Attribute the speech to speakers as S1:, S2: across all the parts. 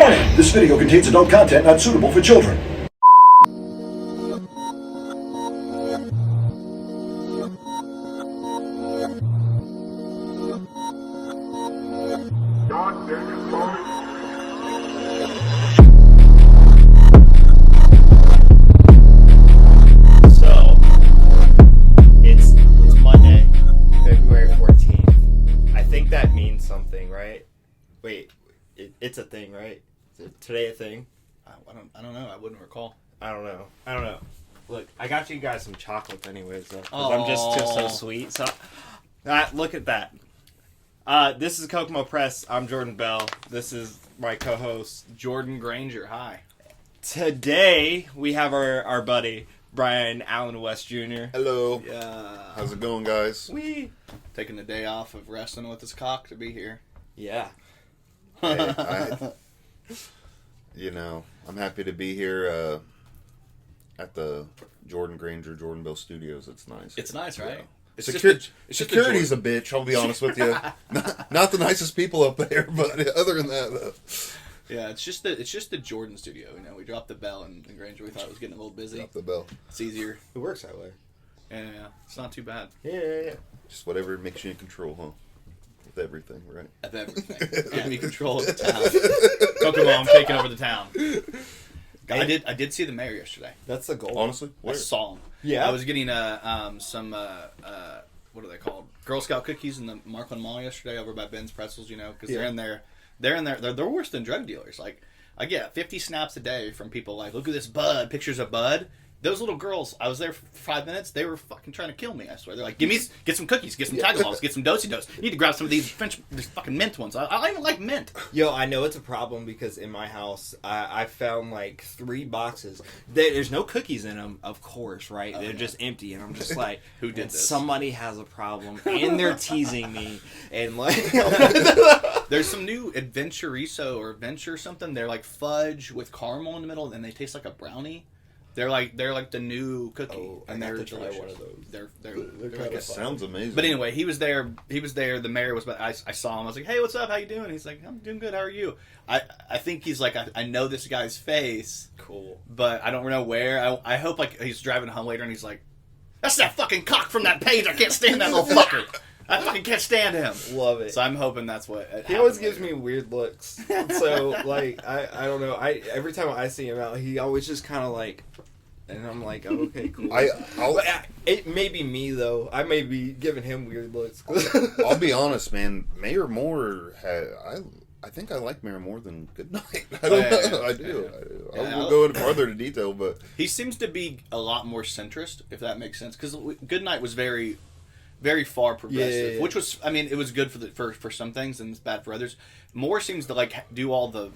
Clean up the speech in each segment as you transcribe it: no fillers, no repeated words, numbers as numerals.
S1: Warning! This video contains adult content not suitable for children.
S2: So, it's Monday, February 14th. I think that means something, right? Wait, it's a thing, right? Is it today a thing?
S3: I don't know. I wouldn't recall.
S2: I don't know. Look, I got you guys some chocolate anyways, though. 'Cause I'm just so sweet. So, look at that. This is Kokomo Press. I'm Jordan Bell. This is my co-host,
S3: Jordan Grainger. Hi.
S2: Today, we have our buddy, Brian Allen West Jr.
S4: Hello.
S3: Yeah.
S4: How's it going, guys?
S3: Taking the day off of wrestling with his cock to be here.
S2: Yeah.
S4: Hey, I'm happy to be here at the Jordan Bell Studios. It's nice.
S3: It's nice, right?
S4: Yeah.
S3: It's
S4: Security's a bitch, I'll be honest with you. not the nicest people up there, but other than that, though.
S3: Yeah, it's just the Jordan studio. We dropped the bell in Grainger. We thought it was getting a little busy.
S4: Drop the bell.
S3: It's easier.
S2: It works that way.
S3: Yeah, it's not too bad.
S2: Yeah.
S4: Just whatever makes you in control, huh? With everything, right?
S3: Of everything. Give me control of the town. Kokomo, I'm taking over the town. I did see the mayor yesterday.
S2: That's the goal.
S4: Honestly,
S3: I saw him.
S2: Yeah.
S3: I was getting some what are they called? Girl Scout cookies in the Markland Mall yesterday over by Ben's Pretzels. Because they're in there. They're worse than drug dealers. Like, I get 50 snaps a day from people like, look at this bud, pictures of bud. Those little girls, I was there for 5 minutes. They were fucking trying to kill me. I swear. They're like, get some cookies, get some Tagalogs, get some Dosey-Dos. You need to grab some of these fucking mint ones. I don't even like mint.
S2: Yo, I know it's a problem because in my house, I found like 3 boxes. There's no cookies in them, of course, right? They're just empty, and I'm just like,
S3: who did this?
S2: Somebody has a problem, and they're teasing me, and like,
S3: there's some new Adventuriso or Adventure something. They're like fudge with caramel in the middle, and they taste like a brownie. They're like the new cookie, and they're delicious.
S2: One of those.
S3: They're
S4: sounds amazing.
S3: But anyway, he was there. The mayor was. I saw him. I was like, "Hey, what's up? How you doing?" He's like, "I'm doing good. How are you?" I think he's like, I know this guy's face.
S2: Cool.
S3: But I don't know where. I hope like he's driving home later and he's like, "That's that fucking cock from that page. I can't stand that little fucker. I fucking can't stand him."
S2: Love it.
S3: So I'm hoping that's what.
S2: He always gives me weird looks. So like I don't know. Every time I see him out, he always just kind of like. And I'm like, oh, okay, cool. It may be me, though. I may be giving him weird looks.
S4: I'll be honest, man. Mayor Moore I think I like Mayor more than Goodnight. I don't know. I do. I won't go into farther into detail, but
S3: he seems to be a lot more centrist, if that makes sense. Because Goodnight was very, very far progressive,
S2: yeah.
S3: Which was, I mean, it was good for some things and it's bad for others. Moore seems to like do all the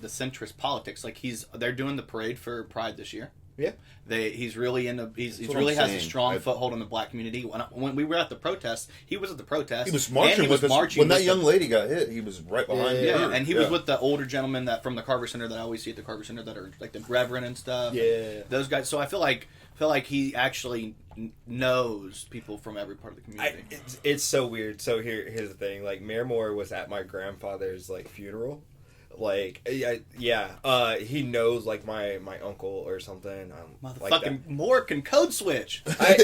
S3: centrist politics. Like they're doing the parade for Pride this year.
S2: Yeah,
S3: he's really really has a strong foothold in the black community. When we were at the protest, he was at the protest.
S4: He was marching with us. When that young lady got hit, he was right behind her.
S3: Yeah, and he was with the older gentlemen from the Carver Center that I always see at the Carver Center that are like the Reverend and stuff.
S2: Yeah,
S3: those guys. So I feel like he actually knows people from every part of the community.
S2: It's so weird. So here's the thing. Like Mayor Moore was at my grandfather's like funeral. Like, he knows, like, my uncle or something.
S3: Motherfucking
S2: like
S3: Moore can code switch.
S2: I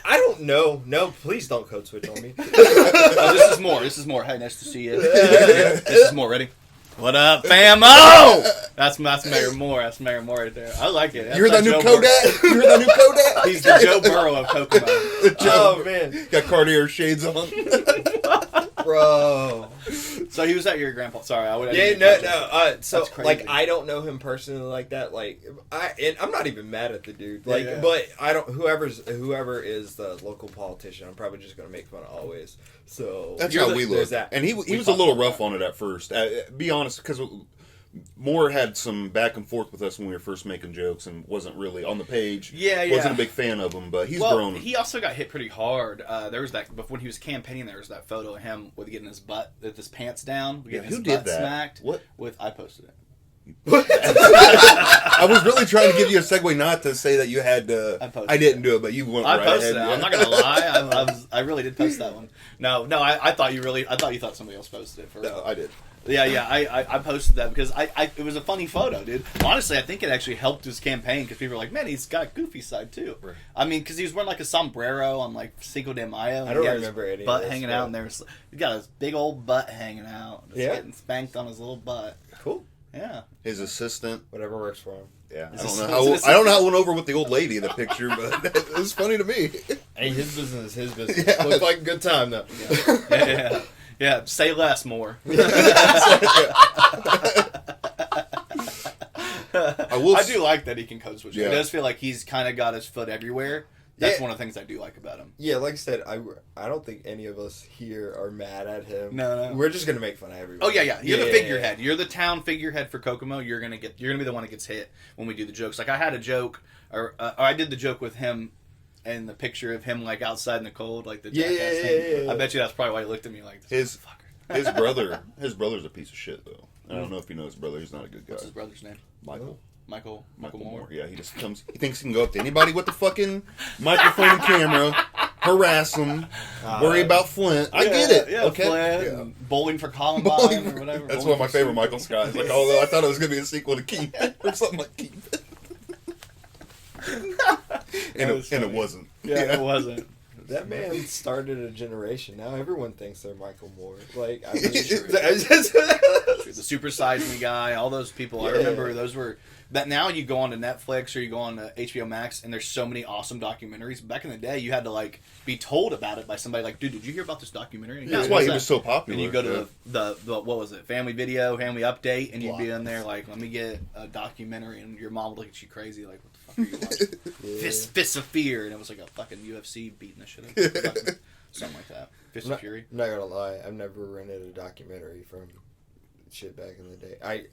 S2: don't know. No, please don't code switch on me.
S3: This is Moore. Hey, nice to see you. This is Moore. Ready? What up, fam? Oh! That's Mayor Moore. That's Mayor Moore right there. I like it.
S4: You heard that new Kodak? You heard that new Kodak?
S3: He's the Joe Burrow of Kokomo.
S2: Oh, man.
S4: Got Cartier shades on.
S2: Bro.
S3: So he was at your grandpa. Sorry, I would.
S2: No. So like, I don't know him personally like that. Like, I'm not even mad at the dude. Like, but I don't. Whoever is the local politician, I'm probably just gonna make fun of always. So
S4: that's how we look. And he was a little rough on it at first. Be honest, because Moore had some back and forth with us when we were first making jokes and wasn't really on the page. Wasn't a big fan of him, but he's grown.
S3: He also got hit pretty hard. There was that when he was campaigning. There was that photo of him with getting his pants down, getting his butt smacked.
S4: What?
S3: I posted it.
S4: I I was really trying to give you a segue not to say that you had to. I didn't do it, but you went right ahead.
S3: I posted it. I'm not gonna lie. I really did post that one. No. I thought you thought somebody else posted it first.
S4: No, I did.
S3: Yeah. I posted that because it was a funny photo, dude. Honestly, I think it actually helped his campaign because people were like, man, he's got a goofy side too. Right. I mean, because he was wearing like a sombrero on like Cinco de Mayo.
S2: I don't remember any
S3: butt
S2: of this,
S3: hanging out, and he got his big old butt hanging out. Just getting spanked on his little butt.
S2: Cool.
S3: Yeah.
S4: His assistant.
S2: Whatever works for him.
S4: Yeah. I don't know how it went over with the old lady in the picture, but it was funny to me.
S2: Hey, his business is his business. Yeah. Looks like a good time though.
S3: Yeah. Say less, more. I do like that he can code switch. Yeah. It does feel like he's kind of got his foot everywhere. That's one of the things I do like about him.
S2: Yeah, like I said, I don't think any of us here are mad at him.
S3: No.
S2: We're just gonna make fun of everybody.
S3: Oh yeah. You're the figurehead. You're the town figurehead for Kokomo. You're gonna be the one that gets hit when we do the jokes. Like I had a joke, or I did the joke with him, and the picture of him like outside in the cold, like the jackass thing. I bet you that's probably why he looked at me like this.
S4: His brother's a piece of shit though. I don't know if you know his brother. He's not a good guy.
S3: What's his brother's name? Michael Moore.
S4: Yeah, he just comes. He thinks he can go up to anybody with the fucking microphone and camera, harass him, worry about Flint. I get it.
S3: Yeah, okay. Flint, Bowling for Columbine or whatever.
S4: That's one of my favorite Michael Scotts. Like, although I thought it was going to be a sequel to Keep or something like Keep. and it wasn't.
S3: Yeah, it wasn't.
S2: That man started a generation. Now everyone thinks they're Michael Moore. Like, I mean,
S3: the Super Size Me guy, all those people. Yeah. I remember those were. That now you go on to Netflix or you go on to HBO Max and there's so many awesome documentaries. Back in the day, you had to like be told about it by somebody. Like, dude, did you hear about this documentary?
S4: That's why he was so popular.
S3: And you go to the what was it, Family Video, Family Update, and you'd be in there like, let me get a documentary, and your mom would look at you crazy like, what the fuck are you watching? Fists of Fear, and it was like a fucking UFC beating the shit out of it. Something like that. Fist of Fury.
S2: I'm not gonna lie, I've never rented a documentary from shit back in the day. I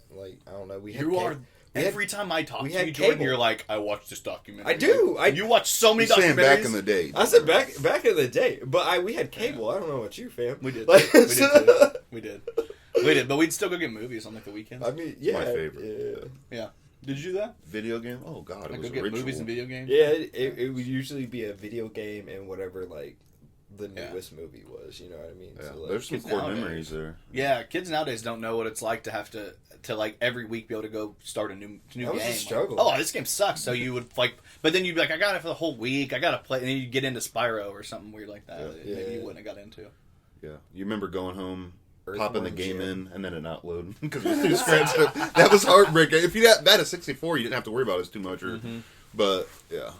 S2: don't know.
S3: Every time I talk to you, Jordan, you're like, I watched this documentary.
S2: I do.
S3: You watch so many documentaries.
S4: Back in the day.
S2: I said back in the day, but we had cable. I don't know about you, fam.
S3: We did.
S2: Like,
S3: we did. But we'd still go get movies on like the weekends.
S2: I mean, yeah,
S4: my favorite.
S3: Yeah. Did you do that?
S4: Video game? Oh god, it was
S3: go get
S4: ritual.
S3: Movies and video games.
S2: Yeah, it would usually be a video game and whatever like the newest movie was. You know what I mean?
S4: Yeah.
S2: So, like,
S4: there's some core memories there.
S3: Yeah, kids nowadays don't know what it's like to have to like every week be able to go start a new game.
S2: That was a struggle.
S3: Like, this game sucks. So you would like, but then you'd be like, I got it for the whole week. I got to play, and then you'd get into Spyro or something weird like that. Maybe you wouldn't have got into.
S4: Yeah, you remember going home, popping the game in, and then it not loading because it was too scratched up. That was heartbreaking. If you had that at 64, you didn't have to worry about it too much. But yeah,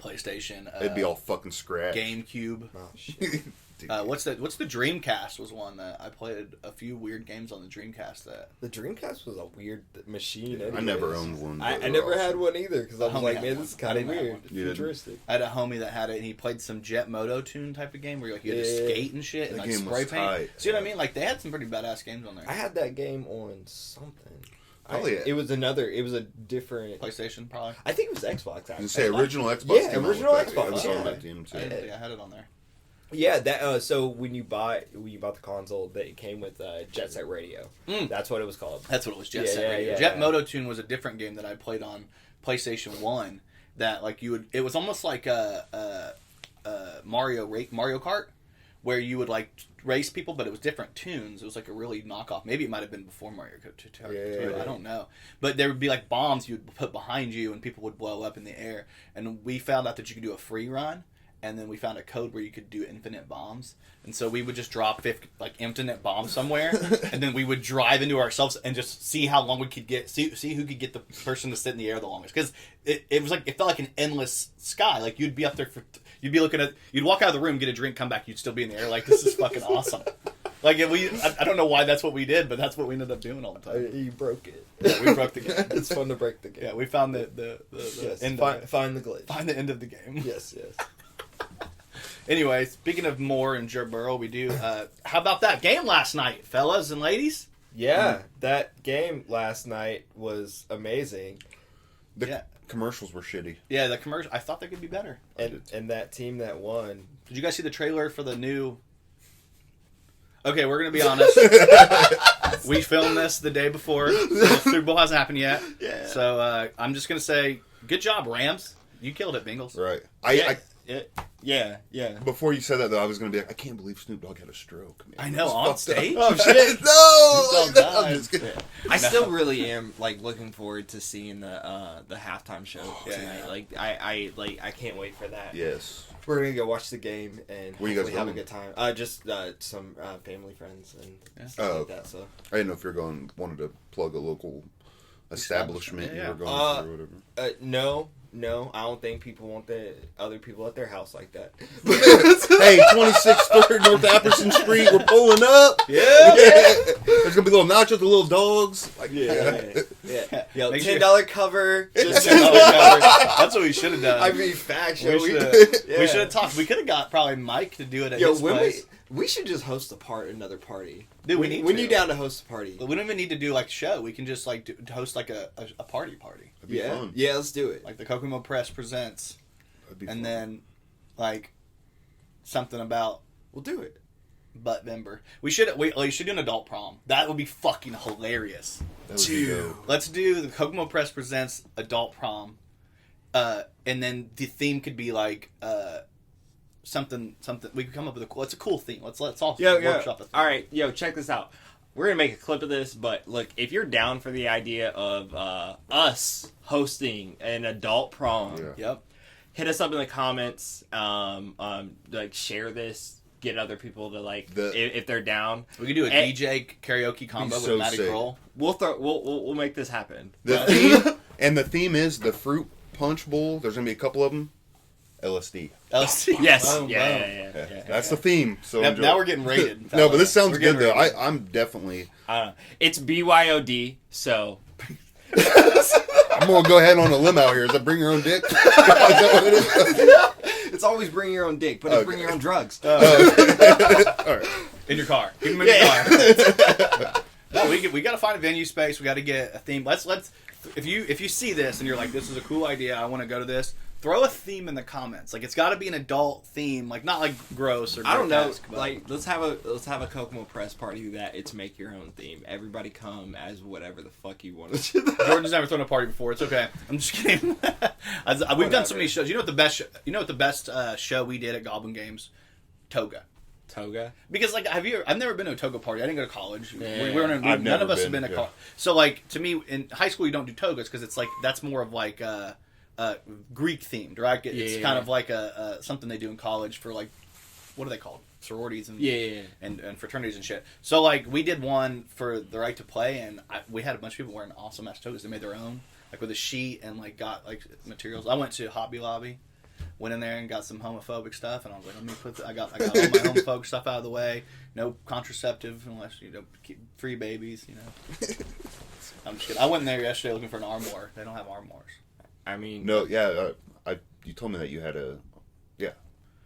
S3: PlayStation.
S4: It'd be all fucking scratched.
S3: GameCube.
S2: Oh shit.
S3: What's the Dreamcast was one that I played a few weird games on the Dreamcast.
S2: The Dreamcast was a weird machine. Anyways.
S4: I never owned one.
S2: I never had one either because I was like, man, this is kind of weird. Futuristic.
S3: I had a homie that had it, and he played some Jet Moto Tune type of game where you had to skate and shit and like spray paint. Tight. See what I mean? Like they had some pretty badass games on there.
S2: I had that game on something.
S4: It
S2: was a different
S3: PlayStation, probably.
S2: I think it was Xbox. Actually.
S4: You say original Xbox.
S2: Yeah, original Xbox.
S3: I had it on there.
S2: Yeah, that. So when you bought the console, it came with Jet Set Radio. That's what it was called.
S3: That's what it was. Jet Set Radio. Jet Moto Tune was a different game that I played on PlayStation 1. That like you would. It was almost like a Mario Kart, where you would like race people, but it was different tunes. It was like a really knockoff. Maybe it might have been before Mario Kart 2. I don't know. But there would be like bombs you would put behind you, and people would blow up in the air. And we found out that you could do a free run. And then we found a code where you could do infinite bombs. And so we would just drop infinite bombs somewhere. And then we would drive into ourselves and just see how long we could get. See who could get the person to sit in the air the longest. Because it felt like an endless sky. Like you'd be up there you'd walk out of the room, get a drink, come back, you'd still be in the air. Like, this is fucking awesome. Like, I don't know why that's what we did, but that's what we ended up doing all the time.
S2: You broke it.
S3: Yeah, we broke the game.
S2: It's fun to break the game.
S3: Yeah, we found the end of it.
S2: Find the glitch.
S3: Find the end of the game.
S2: Yes.
S3: Anyway, speaking of Moore and Joe Burrow, we do. How about that game last night, fellas and ladies?
S2: Yeah, that game last night was amazing.
S4: The commercials were shitty.
S3: Yeah, the commercial. I thought they could be better.
S2: And that team that won.
S3: Did you guys see the trailer for the new? Okay, we're gonna be honest. We filmed this the day before. So the Super Bowl hasn't happened yet.
S2: Yeah.
S3: So I'm just gonna say, good job, Rams. You killed it, Bengals.
S4: Right.
S2: Yeah.
S4: Before you said that, though, I was going to be like, I can't believe Snoop Dogg had a stroke. Man,
S3: I know, on stage?
S2: Oh, shit.
S4: No! I'm just kidding.
S2: I still really am like looking forward to seeing the halftime show tonight. Like I can't wait for that.
S4: Yes.
S2: We're gonna go watch the game and
S4: Where you guys
S2: hopefully have a
S4: going?
S2: good time. Just some family friends and stuff like that. So
S4: I didn't know if you're wanted to plug a local establishment you were going to or whatever.
S2: No, I don't think people want the other people at their house like that.
S4: Hey, 26th 3rd North Apperson Street, we're pulling up.
S2: Yeah.
S4: There's gonna be little nachos, the little dogs. Like,
S2: Yeah. Yo,
S3: Make
S2: $10 cover. Just
S3: $10 cover. That's what we should have done.
S2: I mean, facts.
S3: we
S2: Yo,
S3: should have talked. We could have got probably Mike to do it at his place.
S2: We should just host another party.
S3: Dude,
S2: when you down to host a party?
S3: But we don't even need to do like a show. We can just like host like a party.
S4: That'd be fun.
S2: Yeah, let's do it.
S3: Like the Kokomo Press presents,
S4: That'd be
S3: and
S4: fun.
S3: then like something about
S2: We'll do it.
S3: butt member. We should do an adult prom. That would be fucking hilarious.
S4: That would be dope.
S3: Let's do the Kokomo Press presents adult prom, and then the theme could be like something. We could come up with it's a cool theme. Let's all workshop a theme.
S2: All right, yo, check this out. We're gonna make a clip of this, but look, if you're down for the idea of us hosting an adult prom,
S3: Yep.
S2: hit us up in the comments. Like share this, get other people to if they're down.
S3: We could do a DJ karaoke combo
S4: so
S3: with Matty
S4: sick.
S3: Kroll.
S2: We'll make this happen.
S4: The theme is the fruit punch bowl. There's gonna be a couple of them. LSD.
S3: LSD.
S2: Yes.
S3: Boom,
S2: Yeah.
S4: That's the theme. So
S3: Now we're getting rated.
S4: No, but this sounds
S3: We're
S4: good
S3: getting
S4: though.
S3: rated.
S4: I'm definitely.
S2: It's BYOD. So
S4: I'm gonna go ahead on a limb out here. Is that bring your own dick? Is that what it is?
S2: it's always bring your own dick, but it's bring your own drugs.
S4: All right.
S3: In your car. Keep them in your car. No, we got to find a venue space. We got to get a theme. Let's. If you see this and you're like, this is a cool idea, I want to go to this. Throw a theme in the comments. Like it's got to be an adult theme, like not like gross or.
S2: I don't know.
S3: grotesque, but-
S2: Like let's have a Kokomo Press party that it's make your own theme. Everybody come as whatever the fuck you want to do.
S3: Jordan's never thrown a party before. It's okay. I'm just kidding. We've done so many shows. You know what the best show we did at Goblin Games? Toga.
S2: Toga.
S3: Because like, I've never been to a toga party. I didn't go to college.
S2: Yeah.
S3: None of us have been to college. So like, to me, in high school, you don't do togas because it's like that's more of like Greek themed, right? It's kind of like a something they do in college for like, what are they called? Sororities and and fraternities and shit. So like, we did one for the right to play, and we had a bunch of people wearing awesome ass togas. They made their own, like with a sheet and like got like materials. I went to Hobby Lobby. Went in there and got some homophobic stuff, and I was like, "Let me put. I got all my homophobic stuff out of the way. No contraceptive unless keep free babies. I'm just kidding. I went in there yesterday looking for an armoire. They don't have armoires.
S2: I mean,
S4: No, yeah. You told me that you had a.
S3: Yeah.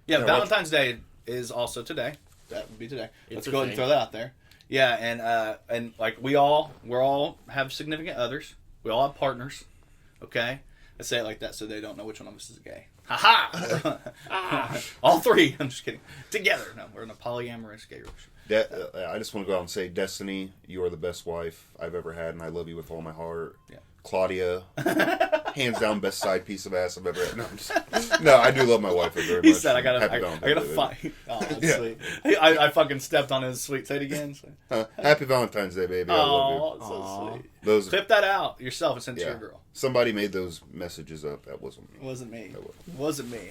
S4: Yeah,
S3: Valentine's Day is also today. That would be today. Let's go ahead and throw that out there. Yeah, and like we're all have significant others. We all have partners. Okay, let's say it like that so they don't know which one of us is gay. Ha ha! All three. I'm just kidding. Together. No, we're in a polyamorous gay relationship.
S4: I just want to go out and say, Destiny, you are the best wife I've ever had, and I love you with all my heart.
S3: Yeah.
S4: Claudia, hands down, best side piece of ass I've ever had. No, I do love my wife very much.
S3: He said, "I gotta
S4: Happy
S3: fight." Oh, that's
S4: Yeah.
S3: sweet. I fucking stepped on his sweet. Say it again.
S4: Happy Valentine's Day, baby. I love you.
S3: So sweet.
S4: Those,
S3: Clip that out yourself and send it to your girl.
S4: Somebody made those messages up. That wasn't me.
S3: It wasn't me.
S4: That
S3: Wasn't me.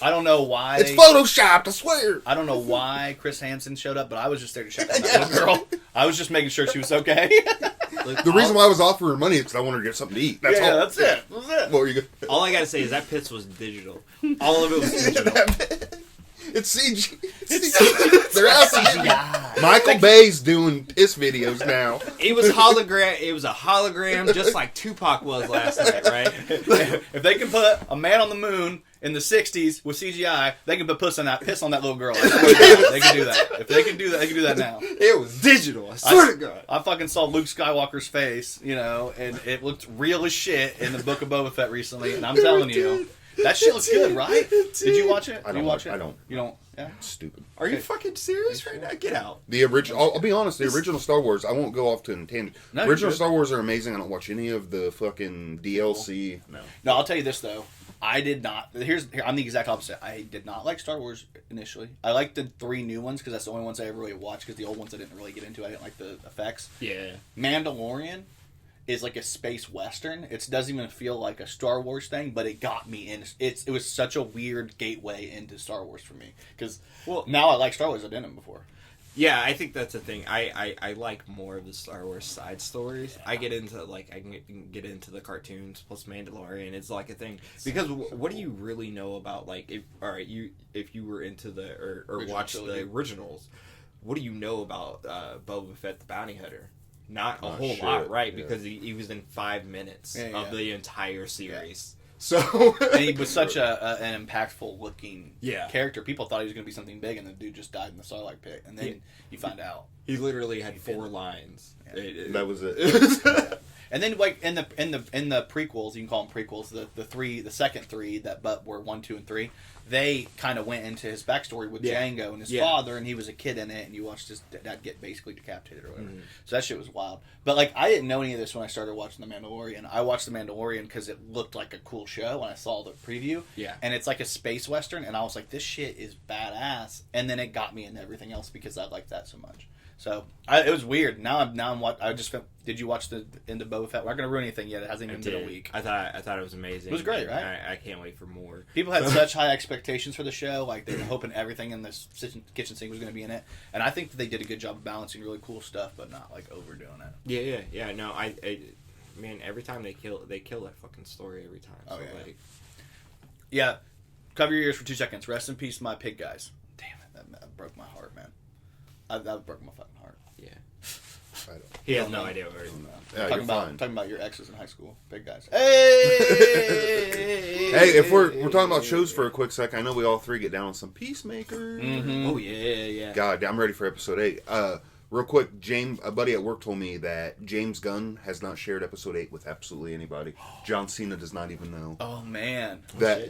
S3: I don't know why.
S4: It's photoshopped, I swear.
S3: I don't know why Chris Hansen showed up, but I was just there to check on that little girl. I was just making sure she was okay.
S4: The reason why I was offering her money is because I wanted her to get something to eat. That's all.
S3: That's it. That's it.
S4: What were you gonna...
S2: all I gotta say is that piss was digital. All of it was digital.
S4: It's CG. They're out CG. Michael Bay's doing piss videos now.
S2: It was hologram. It was a hologram, just like Tupac was last night, right?
S3: If they can put a man on the moon in the '60s with CGI, they can put piss on that little girl. They can do that. If they can do that, they can do that now.
S2: It was digital. I swear to God.
S3: I fucking saw Luke Skywalker's face, and it looked real as shit in the Book of Boba Fett recently. And I'm telling you, that shit looks good, right? Did you watch it?
S4: I don't.
S3: You watch it?
S4: I don't.
S3: You don't. Yeah.
S4: Stupid.
S2: Are you fucking serious right now? Get out.
S4: The original. I'll be honest. The original Star Wars. I won't go off to a tangent.
S3: No,
S4: original Star Wars are amazing. I don't watch any of the fucking DLC.
S3: No, I'll tell you this though. I did not. I'm the exact opposite. I did not like Star Wars initially. I liked the 3 new ones because that's the only ones I ever really watched. Because the old ones I didn't really get into. I didn't like the effects.
S2: Yeah.
S3: Mandalorian is like a space western. It doesn't even feel like a Star Wars thing, but it got me in. It was such a weird gateway into Star Wars for me because now I like Star Wars. I didn't before.
S2: Yeah, I think that's the thing. I like more of the Star Wars side stories. I get into I can get into the cartoons plus Mandalorian. It's like a thing because what do you really know about if you were into the or watched the originals, what do you know about Boba Fett the Bounty Hunter? Not a whole lot, right? Yeah. Because he was in 5 minutes of the entire series. Yeah. So
S3: and he was such an impactful looking character. People thought he was going to be something big, and the dude just died in the Starlight Pit. And then you find out
S2: he literally had 4 lines. Yeah.
S4: That was it.
S3: And then like in the prequels, you can call them prequels. The second 3 that were 1, 2, and 3. They kind of went into his backstory with Django and his father, and he was a kid in it, and you watched his dad get basically decapitated or whatever. Mm-hmm. So that shit was wild. But like, I didn't know any of this when I started watching The Mandalorian. I watched The Mandalorian because it looked like a cool show when I saw the preview. Yeah. And it's like a space western, and I was like, this shit is badass. And then it got me into everything else because I liked that so much. So it was weird. Now I'm what I just. Did you watch the end of Boba Fett? We're not gonna ruin anything yet. It hasn't even been a week.
S2: I thought it was amazing.
S3: It was great, right?
S2: I can't wait for more.
S3: People had such high expectations for the show. Like they were hoping everything in this kitchen sink was gonna be in it. And I think that they did a good job of balancing really cool stuff, but not like overdoing it.
S2: Yeah. No, man, every time they kill that fucking story every time.
S3: Oh so yeah. Cover your ears for 2 seconds. Rest in peace, my pig guys. Damn it, that broke my heart, man. That broke my fucking heart.
S2: Yeah. He has no idea where he's
S3: talking about your exes in high school, big guys. Hey,
S4: hey! If we're talking about shows for a quick sec, I know we all 3 get down on some Peacemaker.
S2: Mm-hmm. Oh yeah.
S4: God, I'm ready for episode 8. Real quick, a buddy at work told me that James Gunn has not shared episode 8 with absolutely anybody. John Cena does not even know.
S3: Oh man,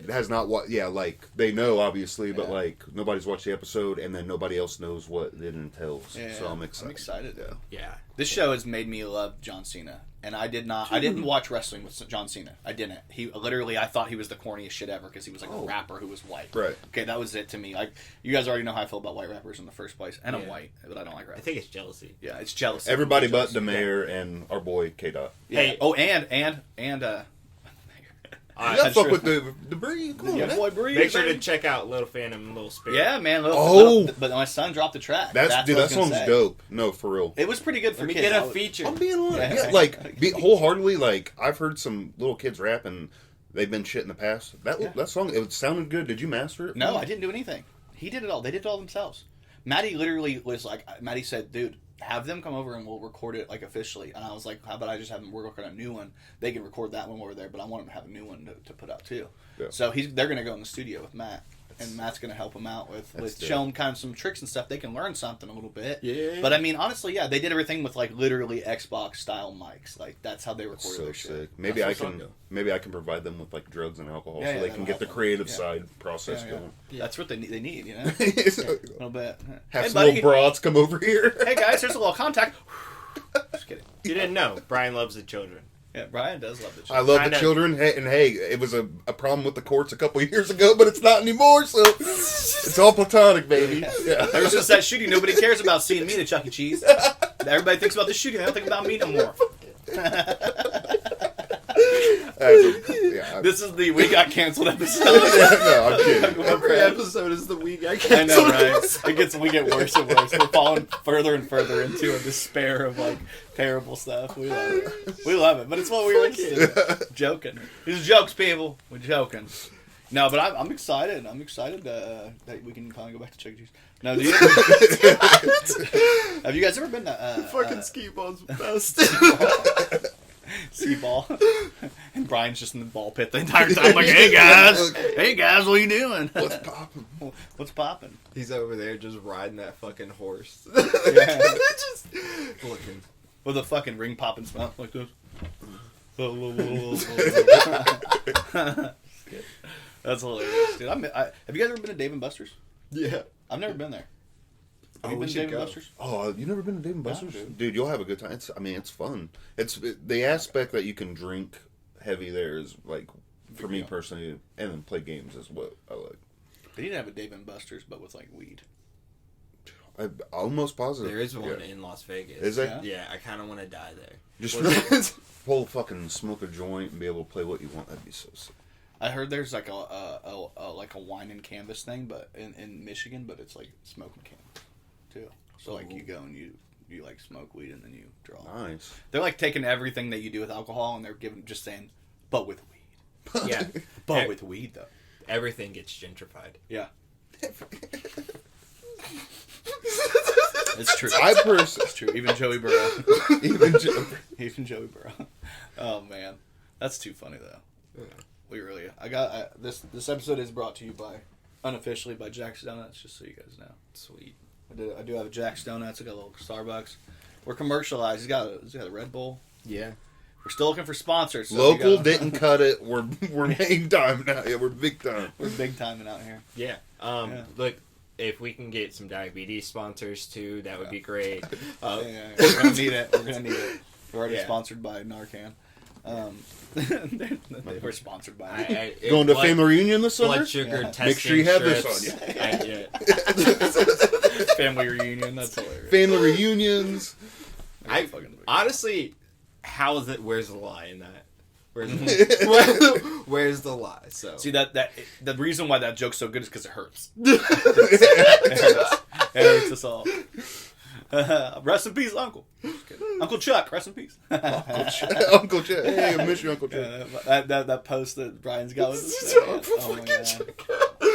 S4: has not what? Yeah, like they know obviously, but like nobody's watched the episode, and then nobody else knows what it entails. Yeah, so I'm excited.
S3: I'm excited.
S2: Yeah.
S3: This show has made me love John Cena. And I didn't watch wrestling with John Cena. I didn't. I thought he was the corniest shit ever because he was like a rapper who was white.
S4: Right.
S3: Okay, that was it to me. Like, you guys already know how I feel about white rappers in the first place. And I'm white, but I don't like rappers.
S2: I think it's jealousy.
S3: Yeah, it's jealousy.
S4: Everybody but the mayor and our boy K-Dot.
S3: Yeah. Hey. Oh, and
S4: you gotta fuck with the breed. Come on,
S3: boy, breed.
S2: Make sure to check out Little Phantom and Little Spirit.
S3: Yeah, man. But my son dropped the track.
S4: That song's dope. No, for real.
S3: It was pretty good for kids.
S2: Get a feature.
S4: I'm being honest. Yeah, wholeheartedly. Like I've heard some little kids rap and they've been shit in the past. That song, it sounded good. Did you master it?
S3: No, I didn't do anything. He did it all. They did it all themselves. Maddie literally was like, Maddie said, dude, have them come over and we'll record it like officially. And I was like, how about I just have them work on a new one? They can record that one over there, but I want them to have a new one to put out too. Yeah. So they're going to go in the studio with Matt. And Matt's going to help them out with show them kind of some tricks and stuff. They can learn something a little bit. Yeah. But I mean, honestly, they did everything with like literally Xbox style mics. Like that's how they recorded their shit.
S4: Maybe I can provide them with like drugs and alcohol so they can get the creative side process going.
S3: Yeah. That's what they need, you know. A little bit.
S4: Have some little broads come over here.
S3: Hey guys, here's a little contact. Just kidding.
S2: You didn't know Brian loves the children.
S3: Yeah, Brian does love the children.
S4: I love the children, and hey, it was a problem with the courts a couple of years ago, but it's not anymore, so it's all platonic, baby.
S3: Yeah. Ever since that shooting, nobody cares about seeing me at Chuck E. Cheese. Everybody thinks about the shooting, they don't think about me no more. This is the We Got Canceled episode.
S4: No, I'm kidding.
S2: Every episode is the We Got Canceled.
S3: I know, right? We get worse and worse. We're falling further and further into a despair of like terrible stuff. We love it, but it's what we were interested in. Joking. These are jokes, people. We're joking. No, but I'm excited. I'm excited that we can finally go back to Chuck E. Cheese. No, have you guys ever been to
S2: fucking skee ball's the best.
S3: Skee ball. And Brian's just in the ball pit the entire time like, hey guys, what are you doing? What's popping?
S2: He's over there just riding that fucking horse.
S3: Just looking. With a fucking ring popping smell like this. That's hilarious, dude. Have you guys ever been to Dave & Buster's?
S2: Yeah.
S3: I've never been there. Have you
S2: we
S3: been to
S2: should
S3: Dave and
S2: go.
S3: Buster's?
S4: Oh, you never been to Dave and Buster's?
S3: No,
S4: Dude, you'll have a good time. It's fun. The aspect that you can drink heavy there is like, for me personally, and then play games is what I like.
S3: They need to have a Dave and Buster's, but with like weed.
S4: I'm almost positive.
S2: There is one in Las Vegas.
S4: Is there?
S2: Yeah, I kind of want to die there.
S4: Just pull fucking smoke a joint and be able to play what you want. That'd be so sick.
S3: I heard there's like a wine and canvas thing, but in Michigan, but it's like smoking canvas too. So like you go and you like smoke weed and then you draw.
S4: Nice.
S3: They're like taking everything that you do with alcohol and they're just saying, but with weed.
S2: Yeah.
S3: But with weed though.
S2: Everything gets gentrified.
S3: Yeah. It's true. It's true. Even Joey Burrow. Even Joey Burrow. Oh man, that's too funny though. Yeah. We really. This episode is brought to you unofficially by Jack's Donuts. Just so you guys know.
S2: Sweet.
S3: I do have a Jack's Donuts. I got a little Starbucks. We're commercialized. He's got a Red Bull.
S2: Yeah.
S3: We're still looking for sponsors. So
S4: Local didn't cut it. We're main time now. Yeah, we're big time.
S3: We're big timing out here.
S2: Yeah. Look, if we can get some diabetes sponsors too, that would be great.
S3: We're gonna need it. We're already sponsored by Narcan. They were sponsored by
S4: Going to family reunion this summer?
S2: Blood sugar testing.
S4: Make sure you have
S2: strips.
S4: this on you.
S3: Family reunion. That's hilarious.
S4: Family reunions.
S2: Honestly, where's the lie in that? Where's the lie? So
S3: see that the reason why that joke's so good is because it hurts. It hurts us all. Rest in peace, Uncle. Uncle Chuck, rest in peace.
S4: Uncle Chuck. Hey, I miss you, Uncle Chuck.
S3: That post that Brian's got was oh my god.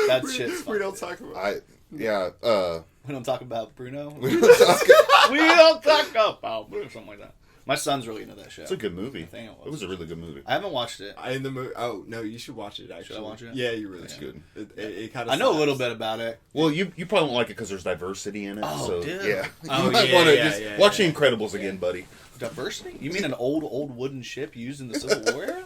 S3: That shit's
S2: we don't talk about
S3: we don't talk about Bruno.
S4: We don't talk
S3: about Bruno, something like that. My son's really into that show.
S4: It's a good movie.
S3: I think
S4: it was a really good movie.
S3: I haven't watched it.
S2: In the movie. Oh no, you should watch it. Actually,
S3: should I watch it?
S2: Yeah, you really
S4: it's
S2: should.
S4: Good.
S2: It kind of.
S3: I know a little bit about it.
S4: Well, you probably won't like it because there's diversity in it.
S3: Oh,
S4: so,
S3: dude.
S4: Yeah.
S2: Oh,
S4: you might
S2: yeah,
S4: want to
S2: yeah,
S4: watch The Incredibles again, buddy.
S3: Diversity? You mean an old wooden ship used in the Civil War era?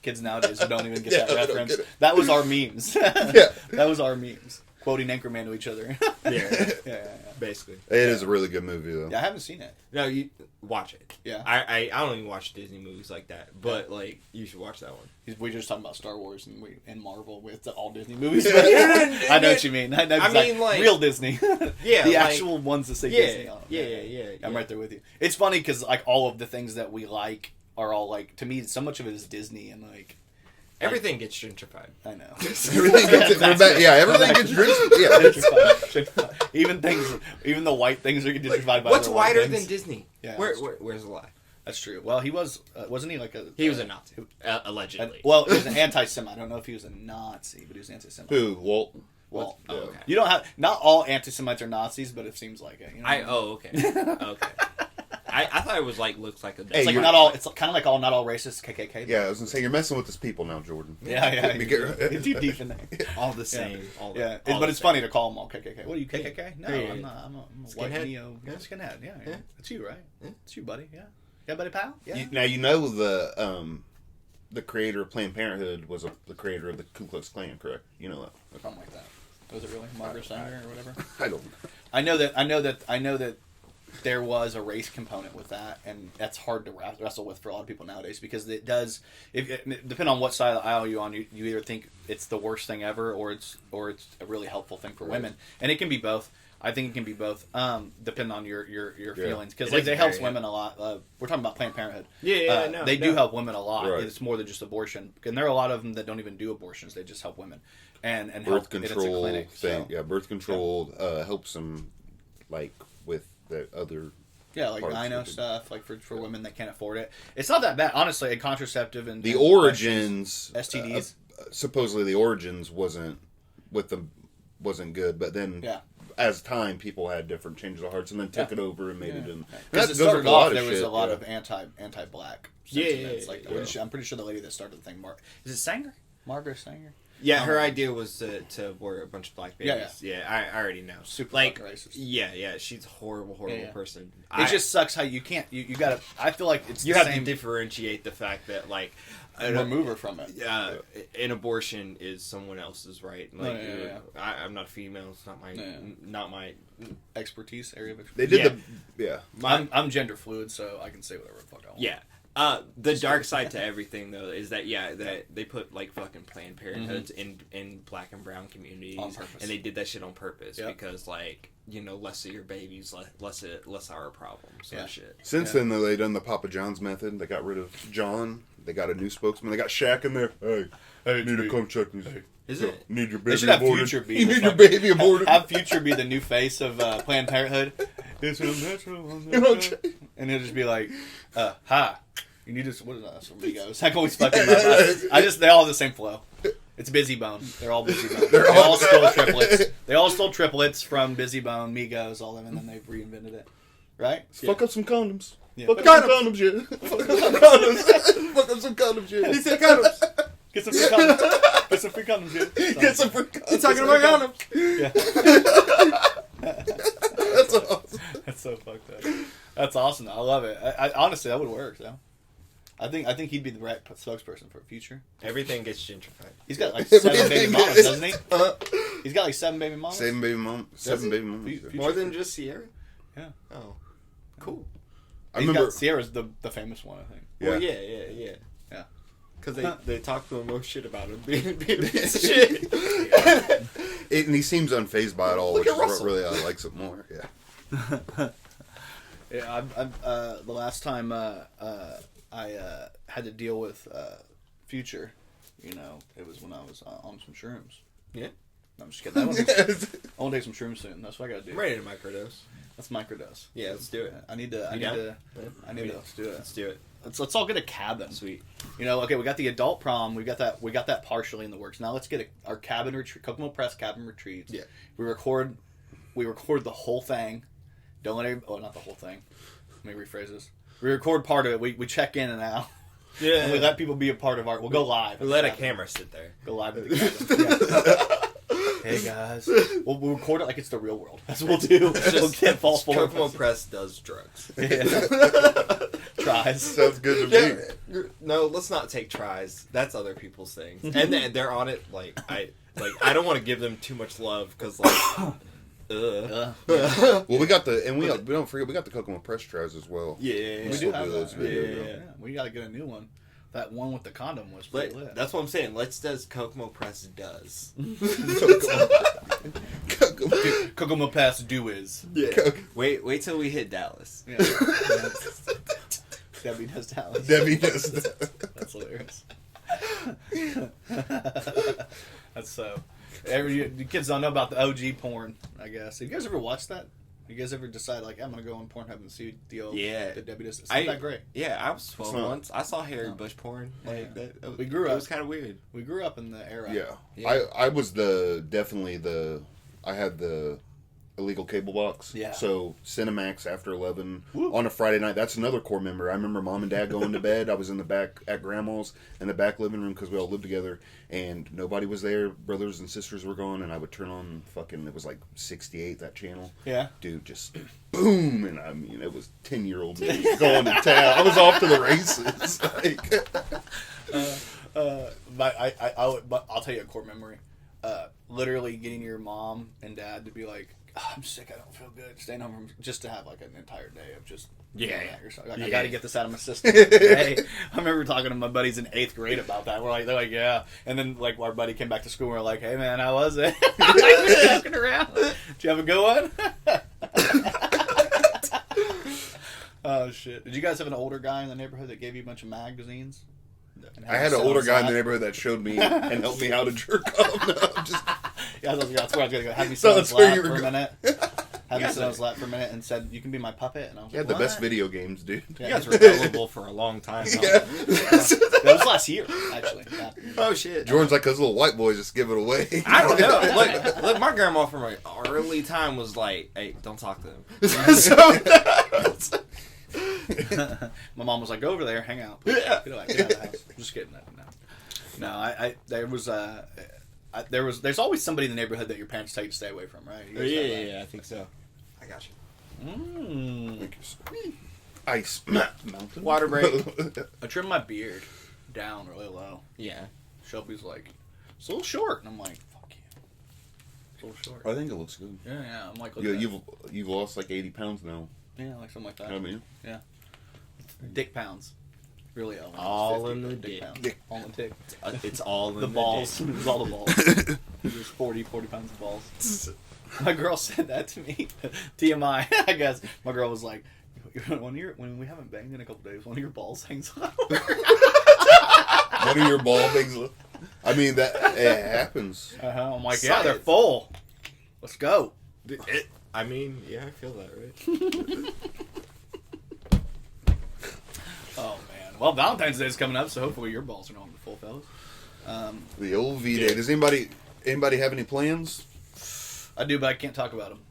S3: Kids nowadays don't even get that reference. That was our memes. That was our memes. Quoting Anchorman to each other. Yeah.
S2: Basically.
S4: It is a really good movie, though.
S3: Yeah, I haven't seen it.
S2: No, you watch it.
S3: Yeah.
S2: I don't even watch Disney movies like that, but like you should watch that one.
S3: We just talking about Star Wars and Marvel with all Disney movies. But I know what you mean. I mean, like real Disney.
S2: Yeah,
S3: the actual ones that say Disney on them.
S2: Yeah.
S3: I'm right there with you. It's funny because like all of the things that we like are all like, to me, so much of it is Disney and like.
S2: Everything gets gentrified.
S3: I know.
S4: Everything gets
S3: gentrified. Even the white things are gentrified by.
S2: What's whiter than Disney?
S3: Yeah,
S2: where's the lie?
S3: That's true. Well, he wasn't he like a?
S2: He was a Nazi, allegedly.
S3: Well, he was an anti-Semite. I don't know if he was a Nazi, but he was anti-Semite.
S4: Who? Walt.
S3: Well,
S2: okay.
S3: You don't have. Not all anti-Semites are Nazis, but it seems like it. You know
S2: okay. Okay. I thought it was like looks like a.
S3: It's like not all. It's kind of like not all racist KKK.
S4: Yeah, I was gonna say you're messing with these people now, Jordan.
S3: Yeah. You're too deep in there.
S2: All the same.
S3: But it's funny to call them all KKK. What are you KKK? No,
S2: yeah.
S3: I'm not. I'm a white neo skinhead. Yeah. It's you, right? Yeah. It's you, buddy. Yeah, buddy, pal. Yeah.
S4: Now you know the creator of Planned Parenthood was the creator of the Ku Klux Klan, correct? You know that.
S3: Something like that. Was it really Margaret Sanger or whatever?
S4: I don't know.
S3: I know that there was a race component with that, and that's hard to wrestle with for a lot of people nowadays because it does. Depending on what side of the aisle you're on, you either think it's the worst thing ever, or it's a really helpful thing for women, and it can be both. I think it can be both, depending on your feelings, because like, it helps women a lot. We're talking about Planned Parenthood. They do help women a lot. Right. It's more than just abortion, and there are a lot of them that don't even do abortions. They just help women and
S4: birth
S3: help.
S4: Control
S3: and it's a clinic,
S4: thing. So. Birth control helps them like with the other.
S3: Yeah, like gyno stuff, like for women that can't afford it. It's not that bad, honestly. A contraceptive and
S4: the origins,
S3: STDs.
S4: Supposedly, the origins wasn't good, but then as time, people had different changes of hearts, and then took it over and made it in.
S3: Because it started off, there was a lot of anti-black sentiments.
S2: Yeah.
S3: I'm pretty sure the lady that started the thing, is it Sanger? Margaret Sanger?
S2: Yeah, her idea was to wear a bunch of black babies.
S3: Yeah.
S2: I already know.
S3: Super
S2: like
S3: racist.
S2: Yeah, she's a horrible person.
S3: It just sucks how you can't. You gotta. I feel like it's
S2: you
S3: the
S2: have
S3: same,
S2: to differentiate the fact that like
S3: remove her from it.
S2: An abortion is someone else's right. Like I'm not a female. It's not my
S3: expertise area of
S4: expertise. They did
S3: I'm gender fluid, so I can say whatever the fuck I want.
S2: Yeah. The dark side to everything though is that that they put like fucking Planned Parenthoods in black and brown communities
S3: on purpose.
S2: And they did that shit on purpose because like less of your babies, less our problems. Shit.
S4: Since then though, they done the Papa John's method. They got rid of John. They got a new spokesman. They got Shaq in there. Hey, need to come check these.
S2: Is it?
S4: Need your baby
S3: they should have
S4: aborted.
S3: Future be.
S4: You need your baby aborted.
S3: Have Future be the new face of Planned Parenthood. It's unnatural. And he'll just be like, hi. You need to. What is that? Rubio. I can always fucking. They all have the same flow. It's Busy Bone. They're all Busy Bone. They all stole triplets. They all stole triplets from Busy Bone, Migos, all of them, and then they've reinvented it. Right?
S4: Fuck up some condoms.
S3: Yeah.
S4: Fuck up some condoms, yeah. Fuck up some condoms. Fuck up some condoms, yeah.
S2: He said condoms.
S3: Get some free condoms. Get some free condoms, yeah.
S4: Get some free condoms.
S2: He's talking about condoms.
S3: Yeah.
S4: That's awesome.
S3: That's so fucked up. That's awesome. I love it. I honestly, that would work, though. I think he'd be the right spokesperson for Future.
S2: Everything gets gentrified.
S3: He's got like 7 baby mamas, doesn't he? He's got like 7 baby mamas.
S4: 7 baby mamas. 7 baby mamas.
S2: More than just Sierra?
S3: Yeah.
S2: Oh. Cool.
S4: I remember
S3: Sierra's the famous one, I think.
S2: Yeah. Well, yeah.
S3: Yeah.
S2: Because they talk to him most shit about him being a piece of shit.
S4: And he seems unfazed by it all, which is what really I likes it more. Yeah.
S3: Yeah. The last time I had to deal with Future, it was when I was on some shrooms.
S2: Yeah.
S3: No, I'm just kidding. I want to take some shrooms soon. That's what I gotta do.
S2: I'm ready to microdose.
S3: Let's microdose.
S2: Yeah, let's do it.
S3: I need to. Let's do it.
S2: Let's do it.
S3: Let's all get a cabin.
S2: Sweet.
S3: Okay, we got the adult prom. We got that partially in the works. Now let's get our cabin retreat, Kokomo Press cabin retreats.
S2: Yeah.
S3: We record the whole thing. Don't let anybody, not the whole thing. Let me rephrase this. We record part of it. We check in and out.
S2: Yeah.
S3: And we let people be a part of our. We'll go live.
S2: We let a camera sit there.
S3: Go live at the cabin. Hey guys, we'll record it like it's the real world. That's what we'll do. We'll get false forward.
S2: Kokomo Press does drugs.
S3: Yeah. Tries.
S4: Sounds good to me.
S2: No, let's not take tries. That's other people's things, and they're on it. I don't want to give them too much love because
S4: Well, we got we don't forget we got the Kokomo Press tries as well.
S3: Yeah,
S4: we do have those.
S3: Yeah. We got to get a new one. That one with the condom was pretty lit.
S2: That's what I'm saying. Let's does Kokomo Press does.
S3: Kokomo Press do is.
S2: Yeah. Wait till we hit Dallas.
S3: Yeah. Debbie does Dallas. That's hilarious. That's so. The kids don't know about the OG porn, I guess. Have you guys ever watched that? You guys ever decide, like, I'm going to go on Pornhub and see the old the Debbie does? It's not that great.
S2: Yeah, I was 12 once. I saw Harry Bush porn. Like that.
S3: We grew up.
S2: It was kind of weird.
S3: We grew up in the era.
S4: Yeah. I was I had the illegal cable box.
S3: Yeah.
S4: So Cinemax after 11 on a Friday night. That's another core member. I remember mom and dad going to bed. I was in the back at grandma's in the back living room because we all lived together and nobody was there. Brothers and sisters were gone and I would turn on it was like 68, that channel.
S3: Yeah.
S4: Dude, just boom. And I mean, it was 10-year-old me going to town. I was off to the races.
S3: I'll tell you a core memory. Literally getting your mom and dad to be like, I'm sick, I don't feel good, staying home just to have like an entire day of just I gotta get this out of my system. Hey, I remember talking to my buddies in 8th grade about that. They're like, yeah. And then like our buddy came back to school and we're like, hey man, how was it? Joking around. Did you have a good one? Oh shit. Did you guys have an older guy in the neighborhood that gave you a bunch of magazines?
S4: I had an older guy in the neighborhood that showed me and helped me how to jerk off. No,
S3: that's where I was going to go. Had me sit on his lap for a minute. Had me sit on his lap for a minute and said, you can be my puppet. And I was
S4: like, the best video games, dude.
S2: Yeah. You guys were available for a long time.
S3: Yeah. That was last year, actually. Yeah.
S2: Oh, shit.
S4: Jordan's like, those little white boys just give it away.
S2: I don't know. Look, my grandma from an early time was like, hey, don't talk to them.
S3: My mom was like, go over there, hang out. Get out of the house. I'm just kidding. No, there was there's always somebody in the neighborhood that your parents tell you to stay away from, right?
S2: Yeah, I think so. I got you.
S4: Ice mountain.
S2: Water break.
S3: I trimmed my beard down really low.
S2: Yeah.
S3: Shelby's like, it's a little short. And I'm like, fuck you. It's a little short.
S4: I think it looks good.
S3: Yeah. I'm like,
S4: you've lost like 80 pounds now.
S3: Yeah, like something like that.
S4: I mean,
S3: yeah. Dick pounds. Really,
S2: all in the dick.
S3: All in the dick.
S2: It's all in
S3: the balls. It was all the balls. It was 40 pounds of balls. My girl said that to me. TMI, I guess. My girl was like, when we haven't banged in a couple days, one of your balls hangs out.
S4: One of your ball things. I mean, that it happens.
S3: I'm like, yeah, they're full. Let's go.
S2: I mean, yeah, I feel that, right?
S3: Oh, man. Well, Valentine's Day is coming up, so hopefully your balls are not full, fellas.
S4: The old V-Day. Does anybody have any plans?
S3: I do, but I can't talk about them.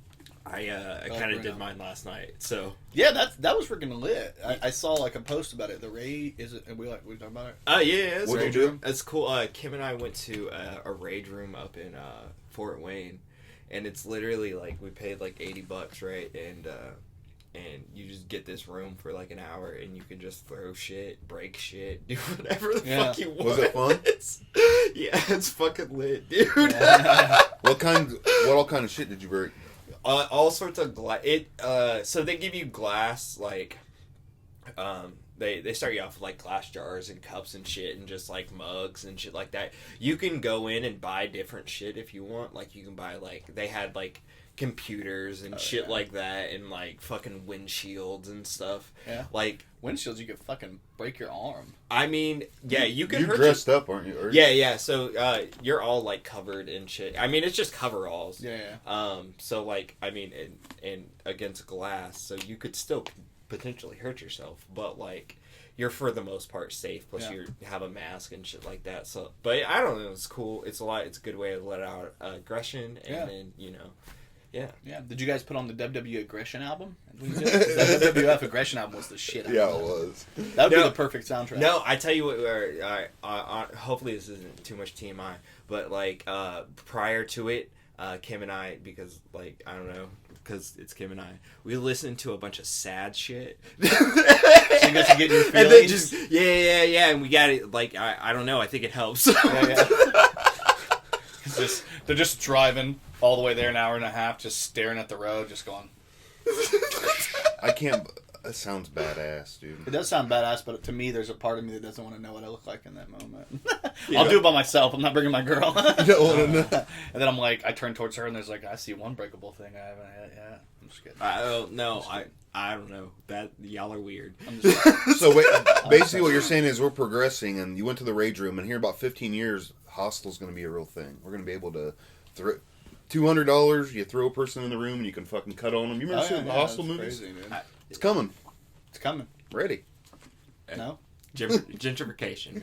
S2: I kind of did mine last night, so
S3: yeah, that was freaking lit. I saw like a post about it. The raid is it? We talking about it?
S2: Yeah.
S4: What did you do?
S2: It's cool. Kim and I went to a raid room up in Fort Wayne, and it's literally like we paid like $80, right? And you just get this room for like an hour, and you can just throw shit, break shit, do whatever the fuck you want.
S4: Was it fun?
S2: Yeah, it's fucking lit, dude.
S4: Yeah. What all kind of shit did you break?
S2: All sorts of glass. So they give you glass, like, they start you off with like glass jars and cups and shit, and just like mugs and shit like that. You can go in and buy different shit if you want. Like you can buy like they had like computers and shit like that, and like fucking windshields and stuff.
S3: Yeah,
S2: like
S3: windshields, you could fucking break your arm.
S2: I mean, yeah, you can.
S4: You're dressed up, aren't you?
S2: Yeah. So you're all like covered in shit. I mean, it's just coveralls.
S3: Yeah.
S2: So like, I mean, and against glass, so you could still potentially hurt yourself, but like, you're for the most part safe. Plus, you have a mask and shit like that. So, but I don't know. It's cool. It's a good way to let out aggression, and then Yeah.
S3: Did you guys put on the WWE Aggression album? The WWF Aggression album was the shit.
S4: Yeah, it was.
S3: That would be the perfect soundtrack.
S2: No, I tell you what. Hopefully this isn't too much TMI, but like prior to it, Kim and I, because like I don't know, because it's Kim and I, we listened to a bunch of sad shit.
S3: So you guys can get your feelings.
S2: And then just yeah, and we got it. Like I don't know. I think it helps.
S3: Yeah. They're just driving all the way there, an hour and a half, just staring at the road, just going.
S4: I can't. That sounds badass, dude.
S3: It does sound badass, but to me, there's a part of me that doesn't want to know what I look like in that moment. I'll do it by myself. I'm not bringing my girl.
S4: You don't want to know.
S3: And then I'm like, I turn towards her, and there's like, I see one breakable thing I haven't had yet. I'm just kidding.
S2: I don't know. I don't know. That y'all are weird.
S4: So wait, basically, what you're saying is we're progressing, and you went to the rage room, and here about 15 years, hostel's going to be a real thing. We're going to be able to throw $200. You throw a person in the room, and you can fucking cut on them. You remember seeing the hostel movies?
S3: Crazy, dude.
S4: It's coming.
S3: It's coming.
S4: Ready.
S3: No?
S2: Gentrification.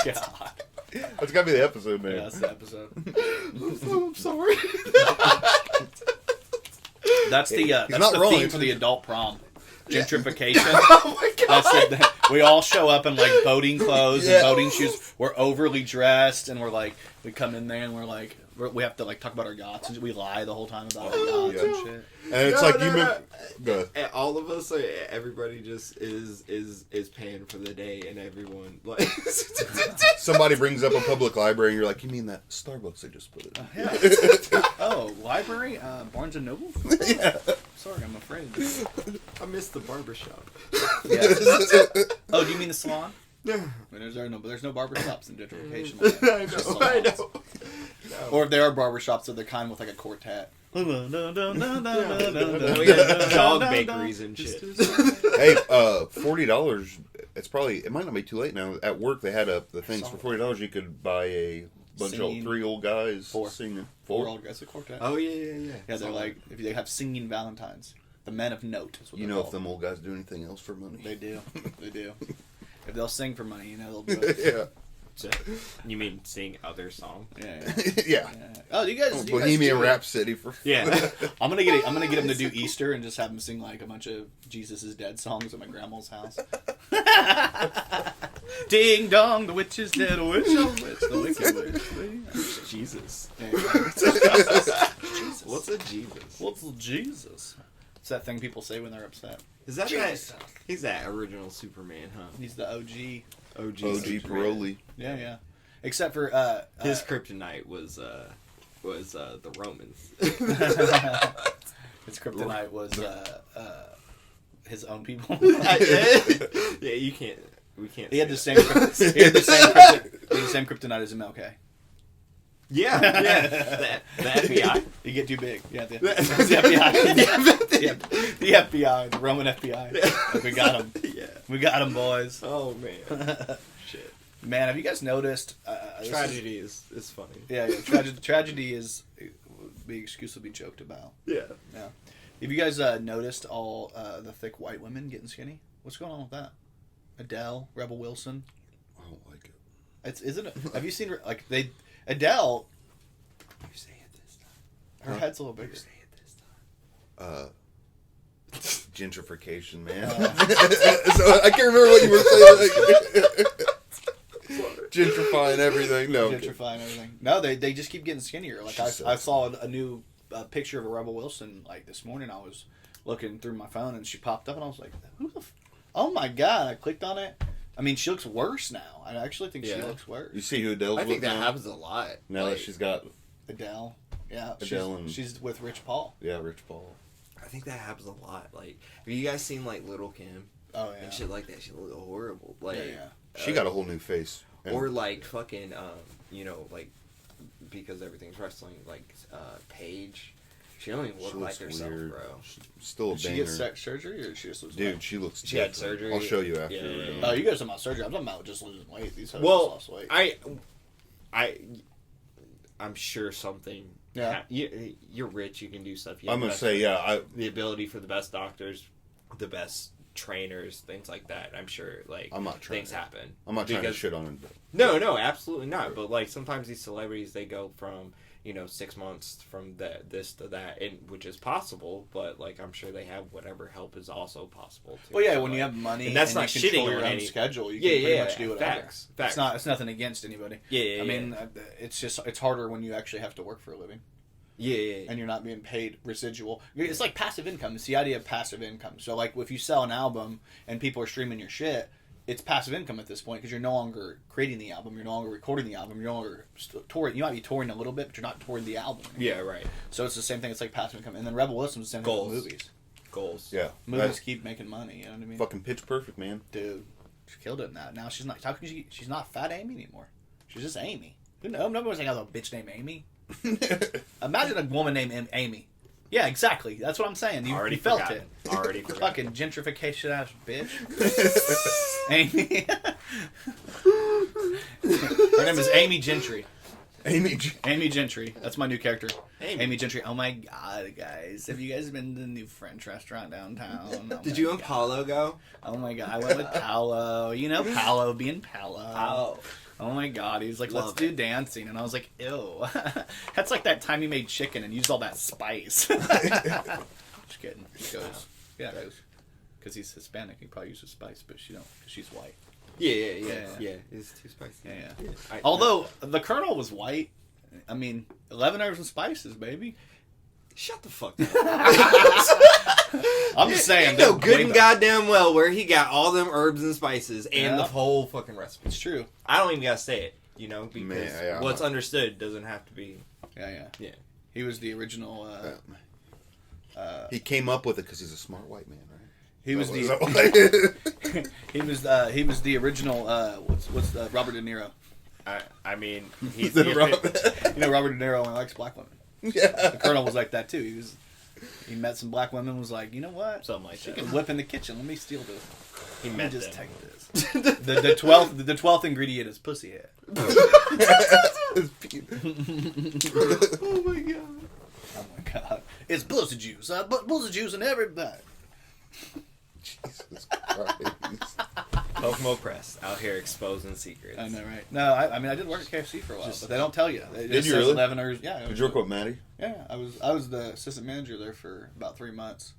S3: God.
S4: That's got to be the episode, man.
S3: Yeah, that's the episode.
S2: I'm sorry.
S3: That's the theme for the adult prom. Gentrification.
S2: Oh my god.
S3: That's it. We all show up in like boating clothes and boating shoes. We're overly dressed, and we're like, we come in there and we're like, we have to like talk about our yachts, and we lie the whole time about our yachts and shit.
S4: And it's Go ahead.
S2: All of us, everybody just is paying for the day, and everyone like.
S4: Somebody brings up a public library, and you're like, you mean that Starbucks they just put it?
S3: Yeah. Oh, library, Barnes and Noble.
S4: Yeah.
S3: Sorry, I'm afraid.
S2: I missed the barbershop.
S3: Yeah. Oh, do you mean the salon?
S2: Yeah.
S3: I mean, there's no barbershops in gentrification.
S2: I know.
S3: Or if there are barbershops, they're the kind with like a quartet.
S2: We got dog bakeries and shit.
S4: Hey, $40. It might not be too late now. At work, they had the things for $40. You could buy a bunch of 3 old guys singing.
S3: 4 old guys, a quartet.
S2: Oh yeah.
S3: Yeah, they're like if they have singing Valentines. The men of note is what
S4: you
S3: they're
S4: know
S3: called.
S4: if them old guys do anything else for money.
S3: They do. They do. If they'll sing for money, they'll do it.
S4: Yeah.
S2: So, you mean sing other songs?
S4: Yeah.
S3: Oh, you guys.
S4: Bohemian Rhapsody for.
S2: Yeah.
S3: I'm gonna get him to do Easter and just have him sing like a bunch of Jesus is Dead songs at my grandma's house. Ding dong, the witch is dead. Witch, oh witch, the wicked witch.
S2: Jesus.
S3: Jesus.
S2: What's a Jesus?
S3: What's a Jesus? It's that thing people say when they're upset.
S2: Is that he's that original Superman, huh?
S3: He's the OG
S4: Paroli.
S3: Yeah. Except for
S2: his kryptonite was the Romans.
S3: His kryptonite was his own people.
S2: Yeah, you can't. We can't.
S3: He had the same kryptonite as MLK.
S2: Yeah. The FBI.
S3: You get too big. Yeah, the FBI. The FBI, the Roman FBI. Like, we got him. Yeah, we got him, boys.
S2: Oh man, shit.
S3: Man, have you guys noticed?
S2: Tragedy is funny.
S3: Yeah. Tragedy is the excuse will be joked about.
S2: Yeah.
S3: Have you guys noticed all the thick white women getting skinny? What's going on with that? Adele, Rebel Wilson.
S4: I don't like it.
S3: Isn't it? Have you seen Adele?
S2: You say it this time.
S3: Her head's a little bigger.
S2: You say it this time.
S4: Gentrification, man. So I can't remember what you were saying. Gentrifying everything. No.
S3: Gentrifying everything. No, they just keep getting skinnier. Like I saw a new picture of a Rebel Wilson like this morning. I was looking through my phone and she popped up and I was like, "Who the? Oh my god!" I clicked on it. I mean, she looks worse now. I actually think she looks worse.
S4: You see who Adele's with now?
S2: I think that happens a lot.
S4: Now that she's got
S3: Adele. Yeah,
S4: Adele
S3: she's with Rich Paul.
S4: Yeah, Rich Paul.
S2: I think that happens a lot. Like, have you guys seen like Little Kim?
S3: Oh yeah.
S2: And shit like that. She looked horrible. Like,
S4: She got a whole new face.
S2: Or like fucking, like because everything's wrestling. Like Paige. She don't even look like herself,
S4: weird.
S2: bro.
S4: She's still a banger.
S3: She gets surgery, or she just loses weight?
S4: She looks.
S2: She had surgery.
S4: I'll show you after.
S2: Yeah.
S3: Oh, you guys talking about surgery? I'm talking about just losing weight. These hoes lost weight.
S2: I'm sure something.
S3: Yeah.
S2: You're rich. You can do stuff.
S4: I'm gonna say
S2: the ability for the best doctors, the best trainers, things like that. I'm sure
S4: I'm not trying.
S2: Things happen.
S4: I'm not trying to shit on it.
S2: No, absolutely not. But like sometimes these celebrities, they go from 6 months from this to that, which is possible. But like I'm sure they have whatever help is also possible too.
S3: Well, yeah,
S2: so,
S3: when you have money
S2: and that's
S3: and
S2: not
S3: you control
S2: shitting
S3: your
S2: on
S3: own
S2: any
S3: schedule, you can pretty much do whatever.
S2: Facts.
S3: It's nothing against anybody. I mean, it's harder when you actually have to work for a living.
S2: Yeah.
S3: And you're not being paid residual. It's like passive income. It's the idea of passive income. So, like, if you sell an album and people are streaming your shit, it's passive income at this point because you're no longer creating the album, you're no longer recording the album, you're no longer touring. You might be touring a little bit, but you're not touring the album anymore.
S2: Yeah, right.
S3: So it's the same thing. It's like passive income. And then Rebel Wilson's the same thing with movies.
S2: Goals.
S4: Yeah.
S3: Movies keep making money. You know what I mean?
S4: Fucking Pitch Perfect, man.
S3: Dude, she killed it now. Now she's not. How can she's not Fat Amy anymore? She's just Amy. Who knows? Nobody's like, "Oh, a bitch named Amy." Imagine a woman named Amy. Yeah, exactly. That's what I'm saying. You felt it.
S2: Already forgot.
S3: Fucking gentrification ass bitch. Amy. Her name is Amy Gentry. Amy Gentry. That's my new character. Amy Gentry. Oh my god, guys. Have you guys been to the new French restaurant downtown? Oh
S2: Did you and Paolo go?
S3: Oh my god. I went with Paolo. You know Paolo being Paolo. Oh my god, he was like, let's do dancing. And I was like, ew. That's like that time he made chicken and used all that spice. Just kidding. He goes, yeah, because he's Hispanic. He probably uses spice, but she don't, because she's white.
S2: Yeah. It's too spicy.
S3: Yeah. Although, the Colonel was white. I mean, 11 herbs and spices, baby.
S2: Shut the fuck up.
S3: I'm just saying.
S2: You know good and goddamn well where he got all them herbs and spices and the whole fucking recipe.
S3: It's true.
S2: I don't even gotta say it, because what's understood doesn't have to be.
S3: Yeah. He was the original.
S4: He came up with it because he's a smart white man, right?
S3: He was the original. What's Robert De Niro?
S2: I mean, he's
S3: Robert De Niro only likes black women.
S4: Yeah.
S3: The Colonel was like that too. He met some black women and was like, you know what?
S2: Something like
S3: she
S2: that.
S3: can whip in the kitchen. Let me steal this.
S2: Let me
S3: just take this. the 12th ingredient is pussy head.
S2: Oh my god.
S3: It's pussy juice. I put pussy juice in every bite.
S4: Jesus Christ.
S2: Kokomo Press out here exposing secrets.
S3: I know, right? No, I mean I did work at KFC for a while, but they don't tell you.
S4: Did you really?
S3: 11 hours. Yeah.
S4: Did you work with Maddie?
S3: Yeah, I was the assistant manager there for about 3 months,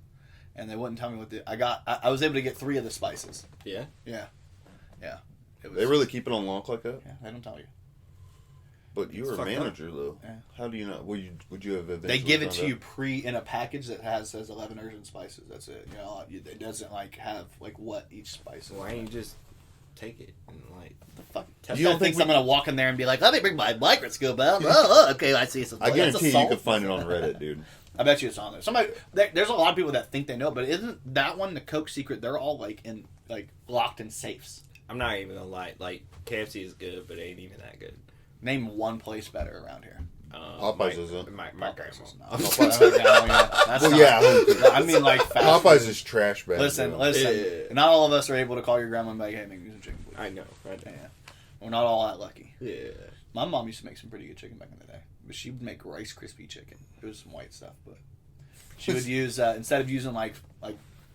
S3: and they wouldn't tell me what I got. I was able to get 3 of the spices.
S2: Yeah.
S3: Yeah.
S4: They really keep it on lock like that?
S3: Yeah, they don't tell you.
S4: But you were a manager, though. Yeah. How do you know? Would you have eventually?
S3: They give it to you in a package that says 11 herbs and spices. That's it. You know, it doesn't have what each spice is.
S2: Why don't you just take it and
S3: the fuck? You don't think I'm gonna walk in there and be like, let me bring my microscope out? Oh, okay, I see something.
S4: I guarantee you could find it on Reddit, dude.
S3: I bet you it's on there. There's a lot of people that think they know, but isn't that one the Coke secret? They're all locked in safes.
S2: I'm not even gonna lie. KFC is good, but it ain't even that good.
S3: Name one place better around here.
S4: Popeyes isn't.
S2: My grandma's.
S4: Well, yeah.
S3: I mean, fast
S4: Popeyes
S3: food.
S4: is trash bag.
S3: Listen.
S2: Yeah.
S3: Not all of us are able to call your grandma and be like, hey, make me some chicken, please.
S2: I know, right?
S3: Yeah. We're not all that lucky.
S2: Yeah.
S3: My mom used to make some pretty good chicken back in the day. But she would make Rice Krispie chicken. It was some white stuff, but she would use, instead of using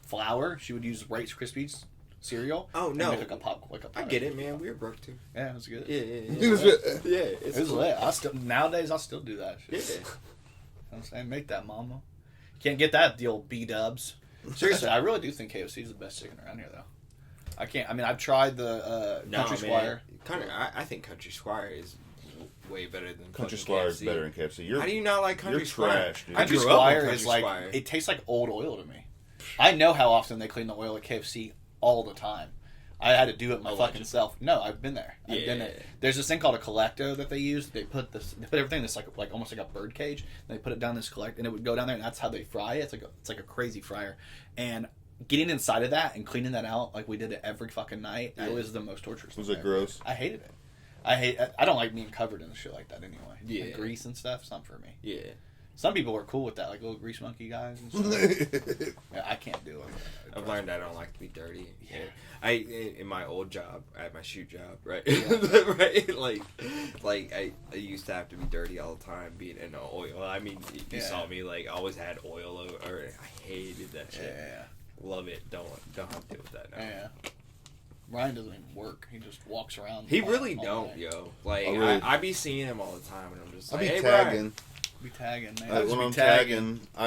S3: flour, she would use Rice Krispies cereal.
S2: Oh no!
S3: Make a pop.
S2: I get it, man. We were broke too.
S3: Yeah, it was good.
S2: Yeah.
S3: It was lit. Nowadays, I'll still do that shit.
S2: Yeah.
S3: You know what I'm saying? Make that, mama. Can't get that at the old B-dubs. Seriously, I really do think KFC is the best chicken around here, though. I can't. I mean, I've tried the Country Squire.
S2: I think Country Squire is way better than
S4: Country Squire is better than KFC.
S2: How do you not like Country Squire?
S4: Trash, dude.
S3: Country Squire is it tastes like old oil to me. I know how often they clean the oil at KFC all the time. I had to do it my fucking self. No, I've been there. I've been there. There's this thing called a collector that they use. They put everything that's like almost like a bird cage. And they put it down this collect, and it would go down there, and that's how they fry it. It's like a crazy fryer. And getting inside of that and cleaning that out like we did it every fucking night, that was the most torturous.
S4: Was it gross?
S3: I hated it. I don't like being covered in shit like that anyway.
S2: Yeah.
S3: And grease and stuff, it's not for me.
S2: Yeah.
S3: Some people are cool with that, like little grease monkey guys and stuff. Yeah, I can't do it.
S2: I've learned I don't like to be dirty.
S3: Yeah.
S2: In my old job, at my shoot job, right?
S3: Yeah.
S2: right? I used to have to be dirty all the time, being in the oil. I mean, if you saw me, I always had oil over. I hated that shit.
S3: Yeah.
S2: Love it. Don't have to deal with that now.
S3: Yeah. Ryan doesn't even work. He just walks around.
S2: He really don't,
S3: day.
S2: yo.
S4: I
S2: be seeing him all the time, and I'm just
S4: I'll
S2: like,
S4: be
S2: hey,
S4: tagging.
S3: Be tagging, man.
S4: When I'm tagging, I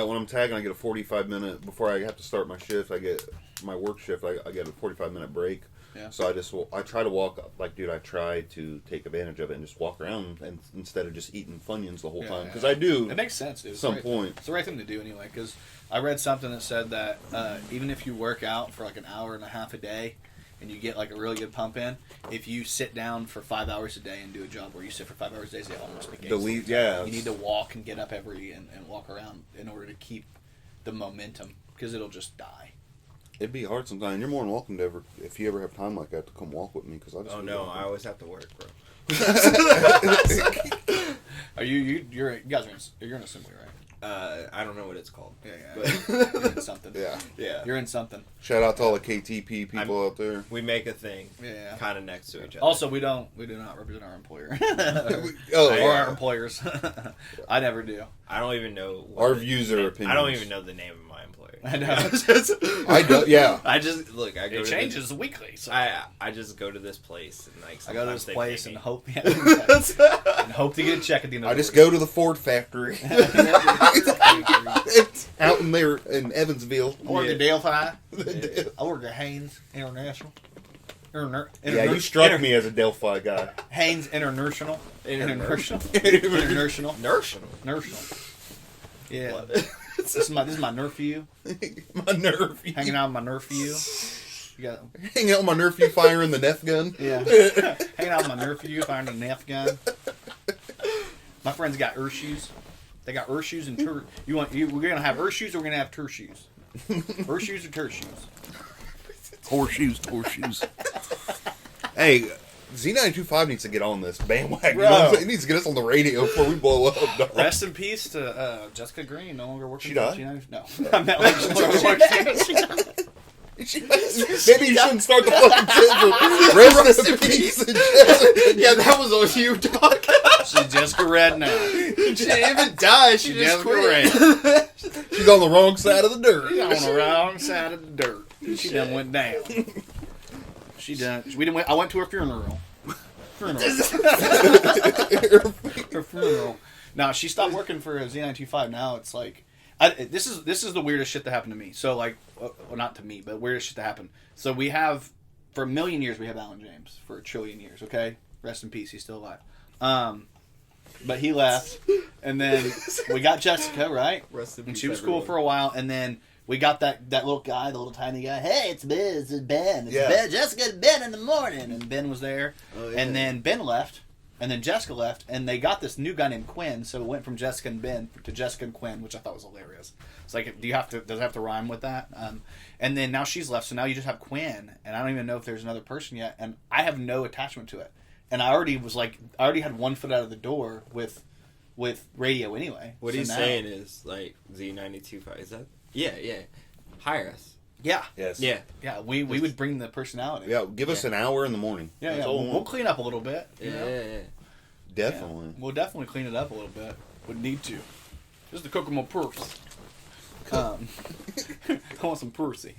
S4: get a 45-minute before I have to start my shift. I get my work shift. I get a 45-minute break.
S3: Yeah.
S4: So I try to walk dude. I try to take advantage of it and just walk around and instead of just eating Funyuns the whole time because I do.
S3: It makes sense. Dude.
S4: At some point,
S3: it's the right thing to do anyway. Because I read something that said that even if you work out for an hour and a half a day, and you get a really good pump in, if you sit down for 5 hours a day and do a job where you sit for 5 hours a day, they almost negate it.
S4: Yeah.
S3: You need to walk and get up and walk around in order to keep the momentum because it'll just die.
S4: It'd be hard sometimes. You're more than welcome to if you ever have time like that to come walk with me because I just.
S2: Oh no, I always have to work, bro.
S3: Are you guys you're in assembly, right?
S2: I don't know what it's called.
S3: Yeah.
S2: But
S3: You're in something.
S2: Yeah.
S3: You're in something.
S4: Shout out to all the KTP people out there.
S2: We make a thing.
S3: Yeah.
S2: Kind of next to each other.
S3: Also, we do not represent our employer.
S4: Or
S3: our employers. I never do.
S2: I don't even know.
S4: Our views are opinions.
S2: I don't even know the name of my employer.
S3: I know.
S4: I don't. Yeah.
S2: I just look. I go.
S3: It changes weekly. So.
S2: I just go to this place and
S3: I go to this place and hope to get a check at the end of the week.
S4: I just go to the Ford factory. It's out in there in Evansville.
S3: I work at Delphi. I work at Haynes International.
S4: Yeah, you struck me as a Delphi guy.
S3: Haynes International.
S2: International.
S3: Yeah. This is my nephew.
S4: My nephew.
S3: Hanging out with my nephew.
S4: Hanging out with my nephew firing the Nerf gun.
S3: Yeah. Hanging out with my nephew firing the Nerf gun. My friends got Earth shoes. They got Earth shoes and we're gonna have Earth shoes or we're gonna have Tur shoes. Earth shoes or Tur shoes.
S4: Horseshoes. Hey, Z925 needs to get on this bandwagon.
S3: Bro.
S4: You know what I'm saying? He needs to get us on the radio before we blow up. Dog.
S3: Rest in peace to Jessica Green, no longer working.
S4: She died?
S3: No, I meant like she died.
S4: Maybe you shouldn't start the fucking sentence. Rest in peace.
S2: Yeah, that was on you, dog.
S3: She's Jessica Red now.
S2: She didn't even die. She just quit.
S4: She's on the wrong side of the dirt.
S3: She's on the wrong side of the dirt. She done went down. I went to her funeral. Her funeral. Now she stopped working for Z925. Now it's like, this is the weirdest shit that happened to me. So well, not to me, but weirdest shit that happened. So we have for a million years we have Alan James. For a trillion years, okay? Rest in peace, he's still alive. But he left, and then we got Jessica, right? And she was cool for a while, and then we got that little guy, the little tiny guy. Hey, it's Ben. It's Ben. Jessica and Ben in the morning. And Ben was there. Oh, yeah. And then Ben left. And then Jessica left. And they got this new guy named Quinn. So it went from Jessica and Ben to Jessica and Quinn, which I thought was hilarious. It's like, does it have to rhyme with that? And then now she's left. So now you just have Quinn. And I don't even know if there's another person yet. And I have no attachment to it. And I already had 1 foot out of the door with radio anyway.
S2: What he's saying is, like, Z92.5. Is that? Yeah. Hire us.
S3: Yeah.
S4: Yes.
S2: Yeah.
S3: Yeah. We would bring the personality.
S4: Yeah. Give us an hour in the morning.
S3: Yeah. We'll clean up a little bit.
S2: Yeah.
S4: Definitely.
S3: Yeah. We'll definitely clean it up a little bit. Would need to. This is the Kokomo Press. I want some Percy.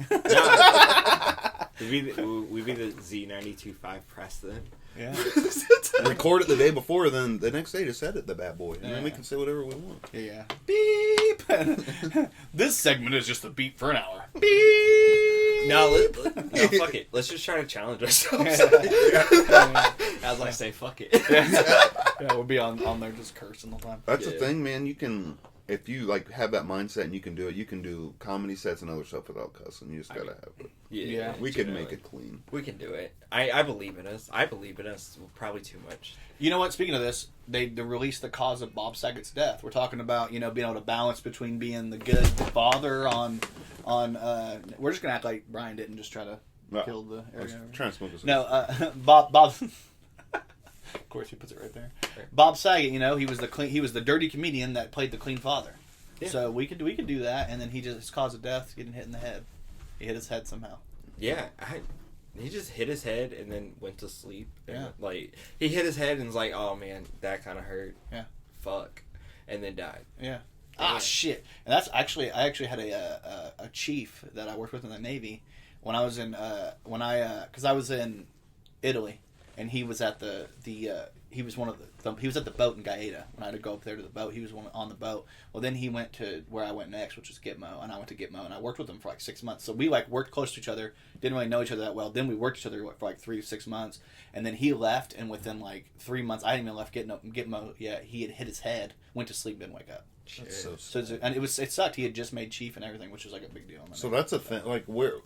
S2: We'd be the Z92.5 press then.
S3: Yeah.
S4: Record it the day before, then the next day just edit the bad boy, and then we can say whatever we want.
S3: Yeah. Beep. This segment is just a beep for an hour. Beep.
S2: No, fuck it. Let's just try to challenge ourselves. As I say, fuck it.
S3: Yeah, we'll be on there just cursing the time.
S4: That's the thing, man. You can, if you like have that mindset and you can do it, you can do comedy sets and other stuff without cussing. You just gotta have it.
S3: Yeah,
S4: we can make it clean.
S2: We can do it. I believe in us. I believe in us. Probably too much.
S3: You know what? Speaking of this, they released the cause of Bob Saget's death. We're talking about being able to balance between being the good father on. We're just gonna act like Brian didn't just try to kill the area.
S4: Trying to smoke this.
S3: No, Bob. Of course, he puts it right there. Bob Saget, he was the dirty comedian that played the clean father. Yeah. So we could do that, and then his cause of death getting hit in the head. He hit his head somehow.
S2: Yeah, he just hit his head and then went to sleep. And,
S3: yeah.
S2: He hit his head and was like, "Oh man, that kind of hurt."
S3: Yeah.
S2: Fuck, and then died.
S3: Yeah. Ah, shit. And I actually had a chief that I worked with in the Navy when I was in because I was in Italy. And he was at he was at the boat in Gaeta. When I had to go up there to the boat, he was on the boat. Well, then he went to where I went next, which was Gitmo, and I went to Gitmo, and I worked with him for like 6 months. So we worked close to each other, didn't really know each other that well. Then we worked each other for like 3 to 6 months, and then he left, and within like 3 months, I hadn't even left Gitmo yet. He had hit his head, went to sleep, didn't wake up.
S4: That's
S3: and it sucked. He had just made chief and everything, which was like a big deal.
S4: So that's a thing. Like where.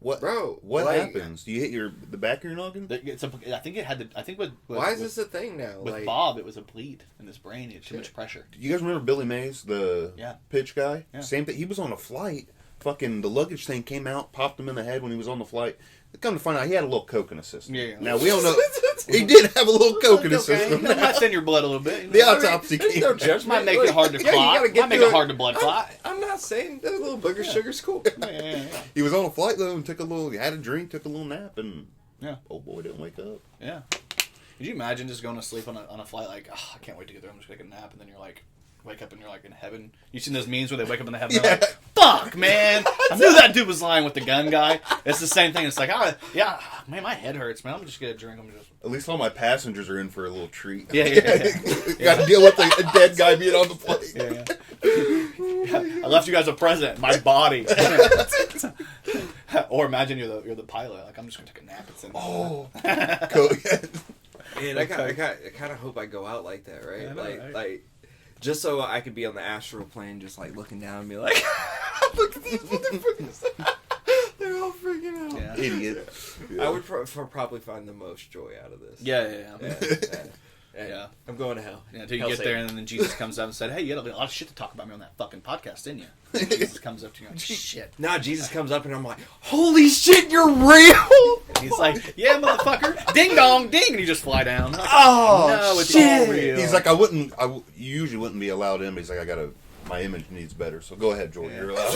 S4: What happens? Do you hit the back of your noggin?
S3: I think it had to. I think with
S2: why is this a thing now?
S3: With Bob, it was a bleed in his brain. He had too much pressure.
S4: You guys remember Billy Mays, the pitch guy?
S3: Yeah.
S4: Same thing. He was on a flight. Fucking the luggage thing came out, popped him in the head when he was on the flight. Come to find out, he had a little coke in his system.
S3: Yeah.
S4: Now we don't know. He did have a little coke in his system.
S3: It might thin your blood a little bit.
S4: The autopsy came.
S2: No judgment.
S3: Might make it hard to clot. Might make it hard to blood clot.
S2: I'm not saying that little booger sugar's cool.
S3: Yeah.
S4: He was on a flight though and had a drink, took a little nap, and old boy didn't wake up.
S3: Yeah. Could you imagine just going to sleep on a flight like, I can't wait to get there. I'm just gonna take a nap, and then you're like. Wake up and you're like in heaven. You seen those memes where they wake up in the heaven? They're like, "Fuck, man! I knew that dude was lying with the gun guy." It's the same thing. It's like, man, my head hurts, man. I'm just gonna drink.
S4: At least all my passengers are in for a little treat.
S3: Yeah.
S4: Got to deal with a dead guy being on the plane.
S3: Yeah. I left you guys a present, my body. Or imagine you're the pilot. Like I'm just gonna take a nap. It's in
S2: Man, I kind of hope I go out like that, right? Like. Just so I could be on the astral plane, just like looking down and be like, "Look at these motherfuckers! They're all freaking out."
S4: Yeah. Idiot.
S2: Yeah. I would probably find the most joy out of this.
S3: Yeah.
S2: I'm going to hell.
S3: Yeah, until you get there, and then Jesus comes up and said, "Hey, you had a lot of shit to talk about me on that fucking podcast, didn't you?" And Jesus comes up to you like, "Shit."
S2: Nah, Jesus comes up and I'm like, "Holy shit, you're real!"
S3: And he's like, "Yeah, motherfucker, ding dong, ding," and you just fly down. Like,
S2: no,
S3: it's all real.
S4: He's like, you usually wouldn't be allowed in, but he's like, my image needs better, so go ahead, Jordan, you're allowed.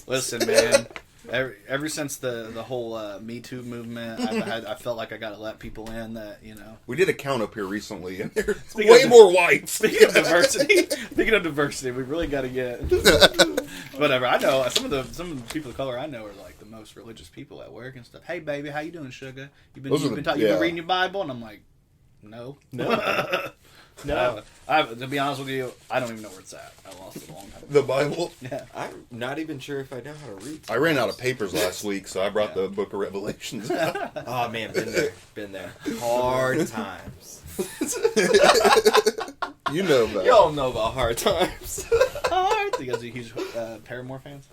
S3: Listen, man. Ever since the whole Me Too movement, I felt like I got to let people in that
S4: We did a count up here recently, and there's
S3: way
S4: more whites.
S3: Speaking of diversity, we really got to get whatever. I know some of the people of color I know are like the most religious people at work and stuff. Hey, baby, how you doing, sugar? You've been reading your Bible, and I'm like, no.
S2: No.
S3: To be honest with you, I don't even know where it's at. I lost it a long time ago.
S4: The Bible?
S3: Yeah.
S2: I'm not even sure if I know how to read.
S4: I ran out of papers last week, so I brought the Book of Revelations.
S2: Oh, man, been there. Hard times.
S4: You know about it.
S2: Y'all know about hard times.
S3: Hard. You guys are huge Paramore fans?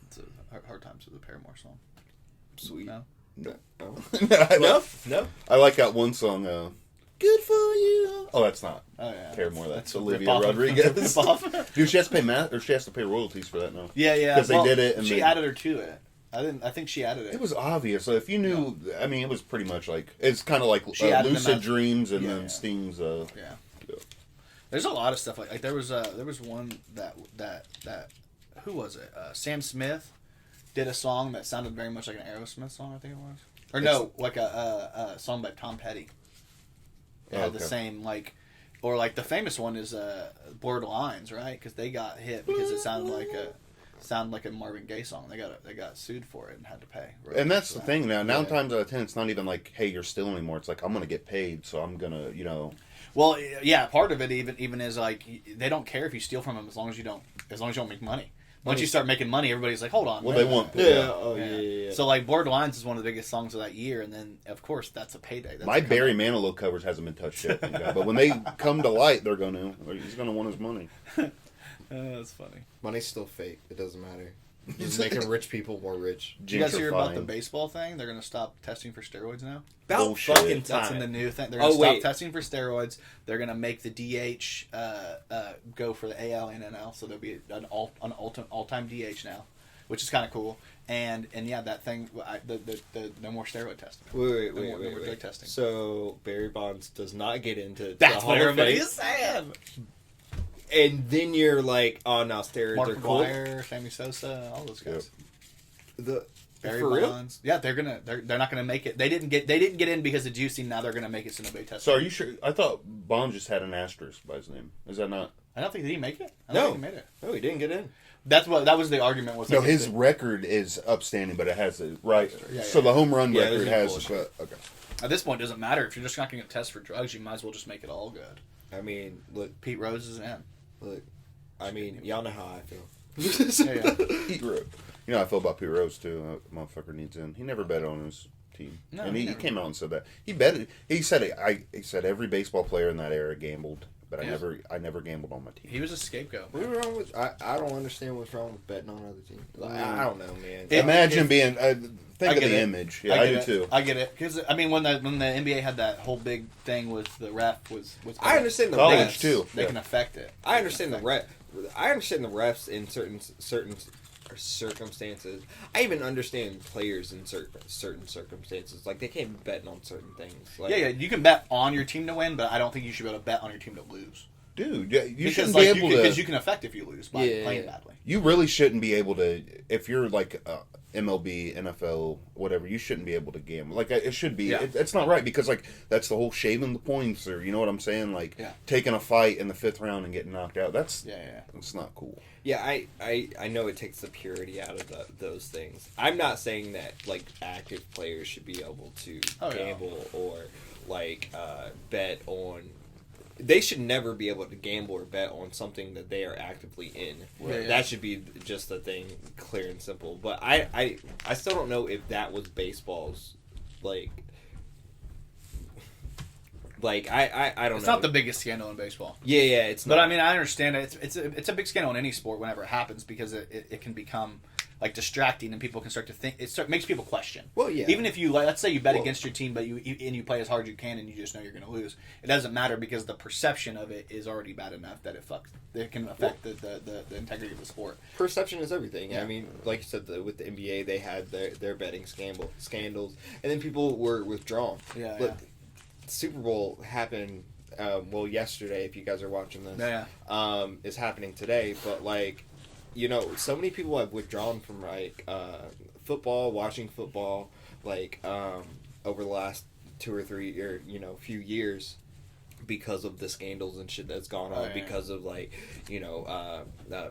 S3: It's a Hard Times with the Paramore song.
S2: Sweet.
S3: No?
S2: No.
S4: No. I like that one song, Good for You. Oh, that's not Paramore. That's Olivia Rodriguez. Dude, she has to pay royalties for that now.
S3: Yeah.
S4: Because they did it. And
S3: she added her to it. I think she added it.
S4: It was obvious. So if you knew, I mean, it was pretty much like, it's kind of like Lucid Dreams and then Sting's.
S3: There's a lot of stuff like there was one that who was it? Sam Smith did a song that sounded very much like an Aerosmith song, I think it was. Or no, like a song by Tom Petty. It had the same or the famous one is Blurred Lines, right? Because they got hit because it sounded like a Marvin Gaye song. They got sued for it and had to pay.
S4: And that's the thing now. 9 times out of 10, it's not even like, hey, you're stealing anymore. It's like, I'm gonna get paid, so I'm gonna,
S3: Well, yeah, part of it even is like they don't care if you steal from them as long as you don't make money. Once you start making money, everybody's like, hold on.
S4: Well, they want
S3: yeah. So like Blurred Lines is one of the biggest songs of that year, and then of course that's a payday. That's
S4: My Barry Manilow covers hasn't been touched yet, but when they come to light, he's gonna want his money.
S3: That's funny.
S2: Money's still fake. It doesn't matter. It's making rich people more rich.
S3: Did you guys hear about the baseball thing? They're going to stop testing for steroids now.
S2: About fucking time.
S3: That's in the new thing. They're going to stop testing for steroids. They're going to make the DH go for the AL and NL, so there'll be an all-time DH now, which is kind of cool. And yeah, that thing, the no more steroid testing.
S2: Wait.
S3: No more drug testing.
S2: So Barry Bonds does not get into
S3: that's what everybody is saying.
S2: And then you're like, oh no, steroids
S3: Mark
S2: are cool.
S3: McGwire, Sammy Sosa, all those guys.
S2: The
S3: Barry
S2: for
S3: Bonds.
S2: Real?
S3: Yeah, they're not gonna make it. They didn't get in because of juicing. Now they're gonna make it so nobody tests.
S4: So are you sure? I thought Bonds just had an asterisk by his name. Is that not?
S3: I don't think did he make it. I
S2: no,
S3: don't think he made it.
S2: No, he didn't get in.
S3: That was the argument. Was
S4: no, his record is upstanding, but it has a right. Yeah, so the home run record has. Okay.
S3: At this point, it doesn't matter if you're just not going to test for drugs. You might as well just make it all good.
S2: I mean, look,
S3: Pete Rose is in.
S2: Look, I mean, y'all know how I feel.
S3: yeah.
S4: Pete Rose. You know how I feel about Pete Rose too. Motherfucker needs in. He never bet on his team,
S3: no,
S4: and he came out and said that he betted. He said he said every baseball player in that era gambled, but I never gambled on my team.
S3: He was a scapegoat.
S2: What's wrong with? I don't understand what's wrong with betting on other teams. Like, I don't know, man.
S4: Imagine being. Think of the image. Yeah, I do too.
S3: I get it because I mean when the NBA had that whole big thing with the ref was
S2: I understand the
S4: college
S2: refs
S4: too.
S3: They can affect it.
S2: I understand the ref. I understand the refs in certain circumstances. I even understand players in certain circumstances. Like they can't be betting on certain things. Like,
S3: yeah, you can bet on your team to win, but I don't think you should be able to bet on your team to lose.
S4: Dude, you shouldn't
S3: be
S4: be able to
S3: because you can affect if you lose by playing badly.
S4: You really shouldn't be able to if you're like MLB, NFL, whatever. You shouldn't be able to gamble. Like it should be.
S3: Yeah.
S4: It's not right because like that's the whole shaving the points or you know what I'm saying. Like taking a fight in the 5th round and getting knocked out. That's It's not cool.
S2: Yeah, I know it takes the purity out of those things. I'm not saying that like active players should be able to gamble or like bet on. They should never be able to gamble or bet on something that they are actively in. Right. That should be just the thing, clear and simple. But I still don't know if that was baseball's I don't know.
S3: It's not the biggest scandal in baseball.
S2: Yeah, it's not.
S3: But I mean, I understand it. It's a big scandal in any sport whenever it happens because it can become like distracting and people can start to think. It makes people question.
S2: Well, yeah.
S3: Even if you let's say you bet against your team, but you play as hard as you can and you just know you're going to lose. It doesn't matter because the perception of it is already bad enough that it can affect the integrity of the sport.
S2: Perception is everything. Yeah. I mean, like you said, with the NBA, they had their betting scandals, and then people were withdrawn.
S3: Yeah.
S2: Look, Super Bowl happened yesterday. If you guys are watching this, is happening today. But like, you know, so many people have withdrawn from like football, watching football, like over the last 2 or 3 few years, because of the scandals and shit that's gone on, because of like, you know,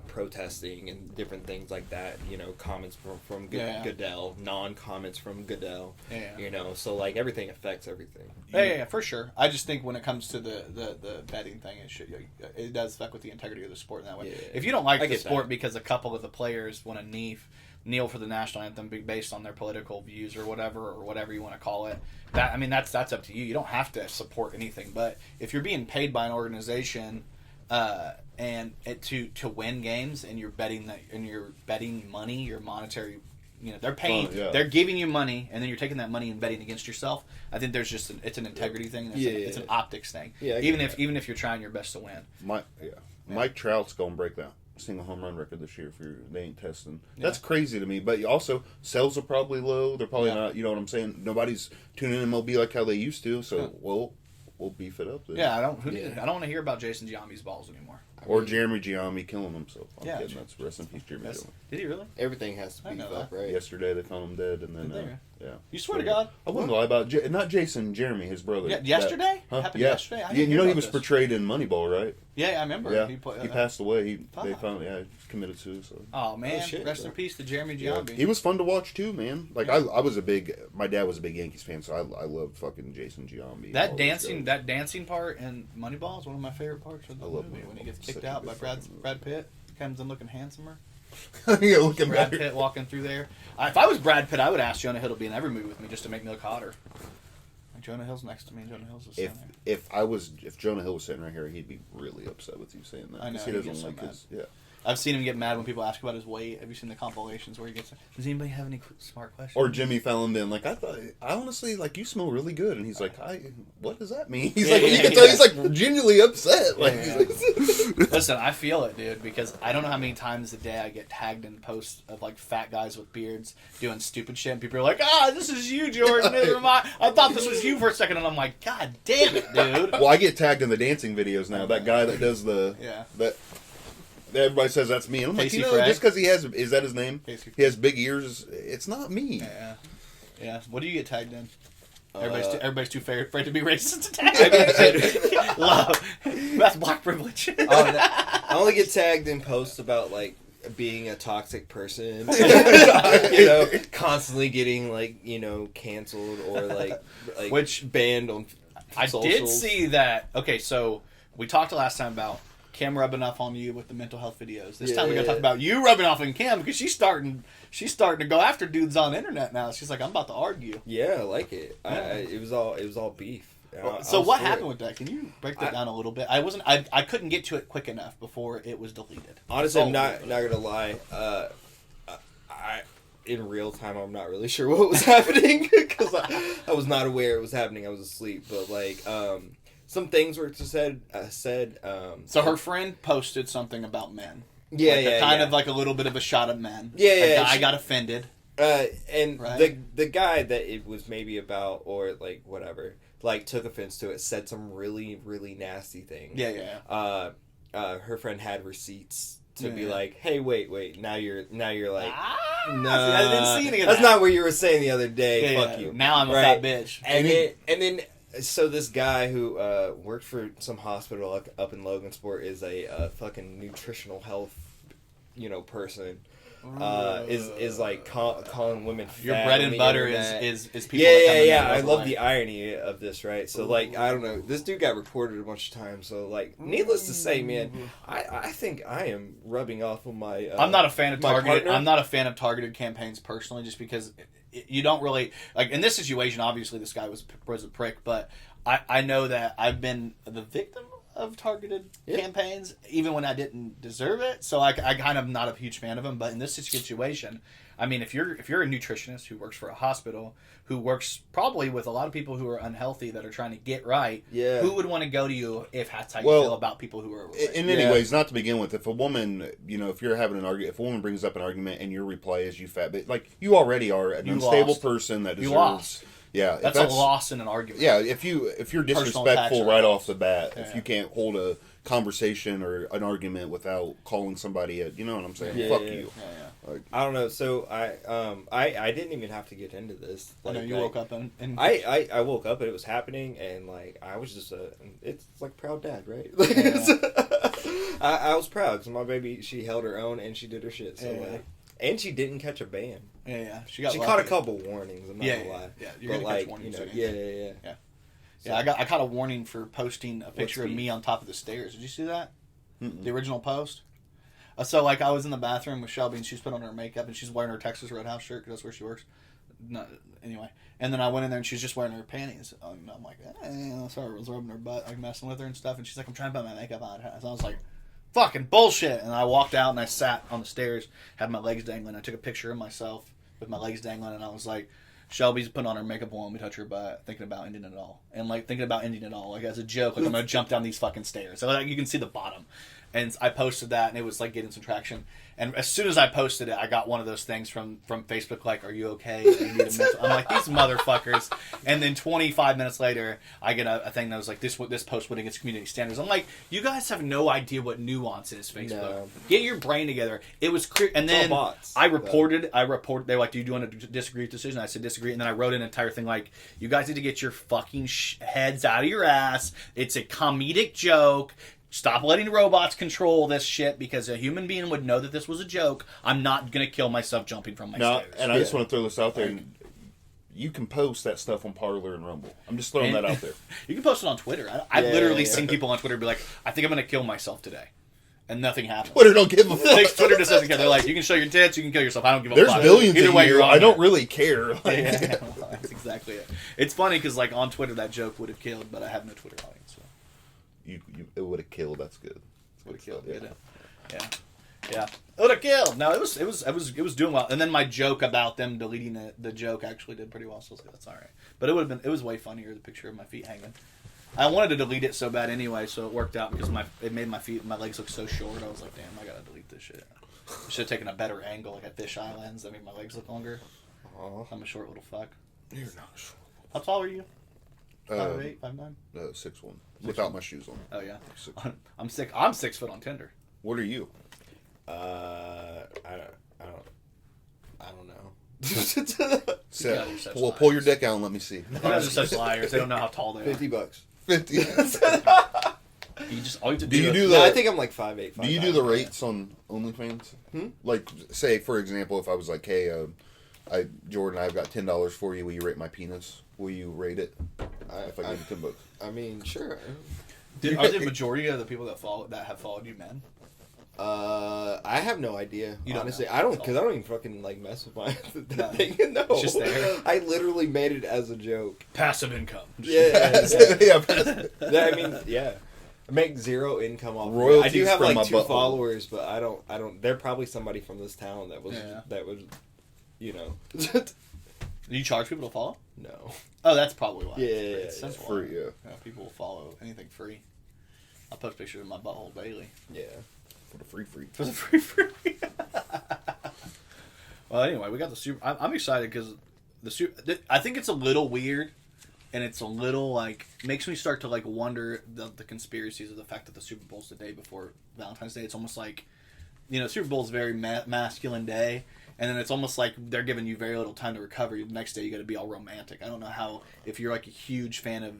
S2: protesting and different things like that, you know, comments from Goodell, non-comments from Goodell, you know, so like everything affects everything.
S3: Yeah, for sure. I just think when it comes to the betting thing, it does fuck with the integrity of the sport in that way. Yeah. If you don't like the sport because a couple of the players want to kneel for the national anthem based on their political views or whatever you want to call it, that's up to you. You don't have to support anything, but if you're being paid by an organization to win games and you're betting money, your monetary, you know, they're paying, they're giving you money, and then you're taking that money and betting against yourself. I think there's just it's an integrity thing. It's an optics thing. Yeah, even if you're trying your best to win.
S4: Mike Trout's gonna break that single home run record this year if they ain't testing. That's crazy to me. But also, sales are probably low. They're probably not, you know what I'm saying? Nobody's tuning in MLB like how they used to, so we'll beef it up then.
S3: Yeah, I don't want to hear about Jason Giambi's balls anymore.
S4: Or Jeremy Giambi killing himself. I'm kidding. That's rest in peace, Jeremy Giambi.
S3: Did he really?
S2: Everything has to beef up, right?
S4: Yesterday they found him dead, and then
S3: You swear to God?
S4: I wouldn't lie about not Jason, Jeremy, his brother.
S3: Yeah, yesterday? Happened yesterday?
S4: You know he was portrayed in Moneyball, right?
S3: Yeah, I remember.
S4: Yeah, he passed away. They found he committed suicide.
S3: Oh man, rest in peace to Jeremy Giambi.
S4: Yeah. He was fun to watch too, man. Like I was my dad was a big Yankees fan, so I loved fucking Jason Giambi.
S3: That dancing part in Moneyball is one of my favorite parts of the movie when he gets kicked out by Brad Pitt, comes in looking handsomer.
S4: Looking
S3: Brad Pitt walking through there. If I was Brad Pitt, I would ask Jonah Hill to be in every movie with me just to make me look hotter. Like Jonah Hill's next to me. Jonah Hill's just sitting there.
S4: If Jonah Hill was sitting right here, he'd be really upset with you saying that.
S3: I know.
S4: He doesn't like his. Yeah.
S3: I've seen him get mad when people ask about his weight. Have you seen the compilations where he gets? Does anybody have any smart questions?
S4: Or Jimmy Fallon being like, I honestly like you smell really good, and he's like, what does that mean? He's like, you can tell he's like genuinely upset. Like, he's like,
S3: listen, I feel it, dude, because I don't know how many times a day I get tagged in posts of like fat guys with beards doing stupid shit, and people are like, this is you, Jordan. Never mind. I thought this was you for a second, and I'm like, God damn it, dude.
S4: Well, I get tagged in the dancing videos now. That guy that does that. Everybody says that's me. And I'm like, just because is that his name? He has big ears. It's not me.
S3: Yeah. What do you get tagged in? Everybody's too afraid to be racist to tag. Love. That's black privilege.
S2: I only get tagged in posts about like being a toxic person. You know, constantly getting like, you know, canceled or like
S3: which
S2: banned on socials.
S3: I did see that. Okay, so we talked last time about Kim rubbing off on you with the mental health videos. This time we're gonna talk about you rubbing off on Kim because she's starting to go after dudes on the internet now. She's like, I'm about to argue.
S2: Yeah, I like it. It was all beef.
S3: So what happened with that? Can you break that down a little bit? I couldn't get to it quick enough before it was deleted.
S2: Honestly, I'm not gonna lie. In real time, I'm not really sure what was happening because I was not aware it was happening. I was asleep, but like. Some things were said.
S3: So her friend posted something about men.
S2: Yeah,
S3: kind of like a little bit of a shot at men.
S2: Yeah,
S3: I got offended.
S2: And the guy that it was maybe about, or like whatever, like took offense to it, said some really, really nasty things.
S3: Yeah.
S2: Her friend had receipts to be like, hey, wait, now you're like, no,
S3: I didn't see any of
S2: that's
S3: that.
S2: not what you were saying the other day. Fuck you.
S3: Now I'm a fat bitch.
S2: And then. So this guy who worked for some hospital up in Logansport is a fucking nutritional health, you know, person. Is like calling women fat.
S3: Your bread and butter is people.
S2: Yeah. I love the irony of this, right? So like, I don't know. This dude got reported a bunch of times. So like, needless to say, man, I think I am rubbing off on my.
S3: I'm not a fan of targeted.
S2: Partner.
S3: I'm not a fan of targeted campaigns personally, just because. You don't really like in this situation. Obviously, this guy was a prick, but I know that I've been the victim of targeted campaigns, even when I didn't deserve it. So I kind of not a huge fan of him. But in this situation, I mean, if you're a nutritionist who works for a hospital, who works probably with a lot of people who are unhealthy that are trying to get right, who would want to go to you if that's how you feel about people who are overweight?
S4: In many ways, not to begin with, if a woman, you know, if you're having an argument, if a woman brings up an argument and your reply is you fat bitch, like you already are an unstable person that deserves. You lost. Yeah,
S3: that's a loss in an argument.
S4: Yeah, if you're disrespectful right off the bat, if you can't hold a conversation or an argument without calling somebody you know what I'm saying? Fuck you.
S2: Yeah. Like, I don't know. So I didn't even have to get into this.
S3: Like, I know you woke up and
S2: I woke up and it was happening, and like I was just it's like proud dad, right? I was proud because my baby, she held her own and she did her shit. So like, and she didn't catch a ban.
S3: Yeah. She
S2: caught a couple warnings. I'm not gonna lie.
S3: Yeah. You're gonna catch warnings.
S2: Yeah.
S3: Yeah, I caught a warning for posting a picture of me on top of the stairs. Did you see that?
S4: Mm-mm.
S3: The original post? So, like, I was in the bathroom with Shelby, and she's put on her makeup, and she's wearing her Texas Roadhouse shirt, because that's where she works. Anyway. And then I went in there, and she's just wearing her panties. And I'm like, sorry, I was rubbing her butt, like, messing with her and stuff. And she's like, I'm trying to put my makeup on. So I was like, fucking bullshit. And I walked out, and I sat on the stairs, had my legs dangling. I took a picture of myself with my legs dangling, and I was like, Shelby's putting on her makeup while we touch her butt, thinking about ending it all. And, like, thinking about ending it all, like, as a joke, like, I'm going to jump down these fucking stairs. So, like, you can see the bottom. And I posted that, and it was, like, getting some traction. And as soon as I posted it, I got one of those things from Facebook, like, are you okay? You need a mental... I'm like, these motherfuckers. And then 25 minutes later, I get a thing that was like, this post wouldn't against community standards. I'm like, you guys have no idea what nuance is, Facebook. No. Get your brain together. It was clear. And then I reported. They were like, do you want to disagree with the decision? I said disagree. And then I wrote an entire thing like, you guys need to get your fucking heads out of your ass. It's a comedic joke. Stop letting robots control this shit, because a human being would know that this was a joke. I'm not going to kill myself jumping from my stairs.
S4: And I just want to throw this out there. You can post that stuff on Parler and Rumble. I'm just throwing that out there.
S3: You can post it on Twitter. I've literally seen people on Twitter be like, I think I'm going to kill myself today. And nothing happens.
S4: Twitter don't give a fuck.
S3: Twitter just doesn't care. They're like, you can show your tits, you can kill yourself. I don't give a fuck.
S4: There's billions
S3: Either way,
S4: you're on I don't really care.
S3: That's exactly it. It's funny because, like, on Twitter, that joke would have killed, but I have no Twitter audience. So.
S4: It would have killed. That's good.
S3: Would have killed. Yeah. It would have killed. No, it was doing well. And then my joke about them deleting the joke actually did pretty well. So that's all right. But it was way funnier, the picture of my feet hanging. I wanted to delete it so bad anyway, so it worked out because it made my legs look so short. I was like, damn, I gotta delete this shit. I should have taken a better angle, like a fisheye lens that made my legs look longer. I'm a short little fuck.
S4: You're not short.
S3: How tall are you? 5'8", 5'9"?
S4: 6'1", without my shoes on.
S3: Oh yeah, I'm 6 foot on Tinder.
S4: What are you?
S2: I don't know.
S4: Pull your dick out and let me see.
S3: You guys are such liars. They don't know how tall they are.
S2: $50.
S4: 50.
S3: You just all you have to do.
S2: No, I think I'm like 5'8".
S4: Do you do the rates on OnlyFans? Like, say for example, if I was like, hey, Jordan, I've got $10 for you. Will you rate my penis? Will you rate it? If I give you $10.
S2: I mean, sure.
S3: Are the majority of the people that have followed you men?
S2: I have no idea. Honestly,
S3: know.
S2: I don't even fucking like mess with my thing. No,
S3: it's just there.
S2: I literally made it as a joke.
S3: Passive income.
S2: Yeah. I mean, yeah. I make zero income off
S4: royalties.
S2: I do have
S4: from
S2: like 2
S4: butthole.
S2: followers, but I don't. They're probably somebody from this town that was, you know.
S3: Do you charge people to follow?
S2: No.
S3: Oh, that's probably why.
S2: Yeah,
S3: it's
S4: free. Yeah,
S3: people will follow anything free. I post pictures of my butthole daily.
S2: Yeah.
S4: For the free.
S3: For the free. Well, anyway, we got the Super. I'm excited because I think it's a little weird, and it's a little like makes me start to like wonder the conspiracies of the fact that the Super Bowl's the day before Valentine's Day. It's almost like, Super Bowl's a very masculine day. And then it's almost like they're giving you very little time to recover. The next day you got to be all romantic. I don't know how, if you're like a huge fan of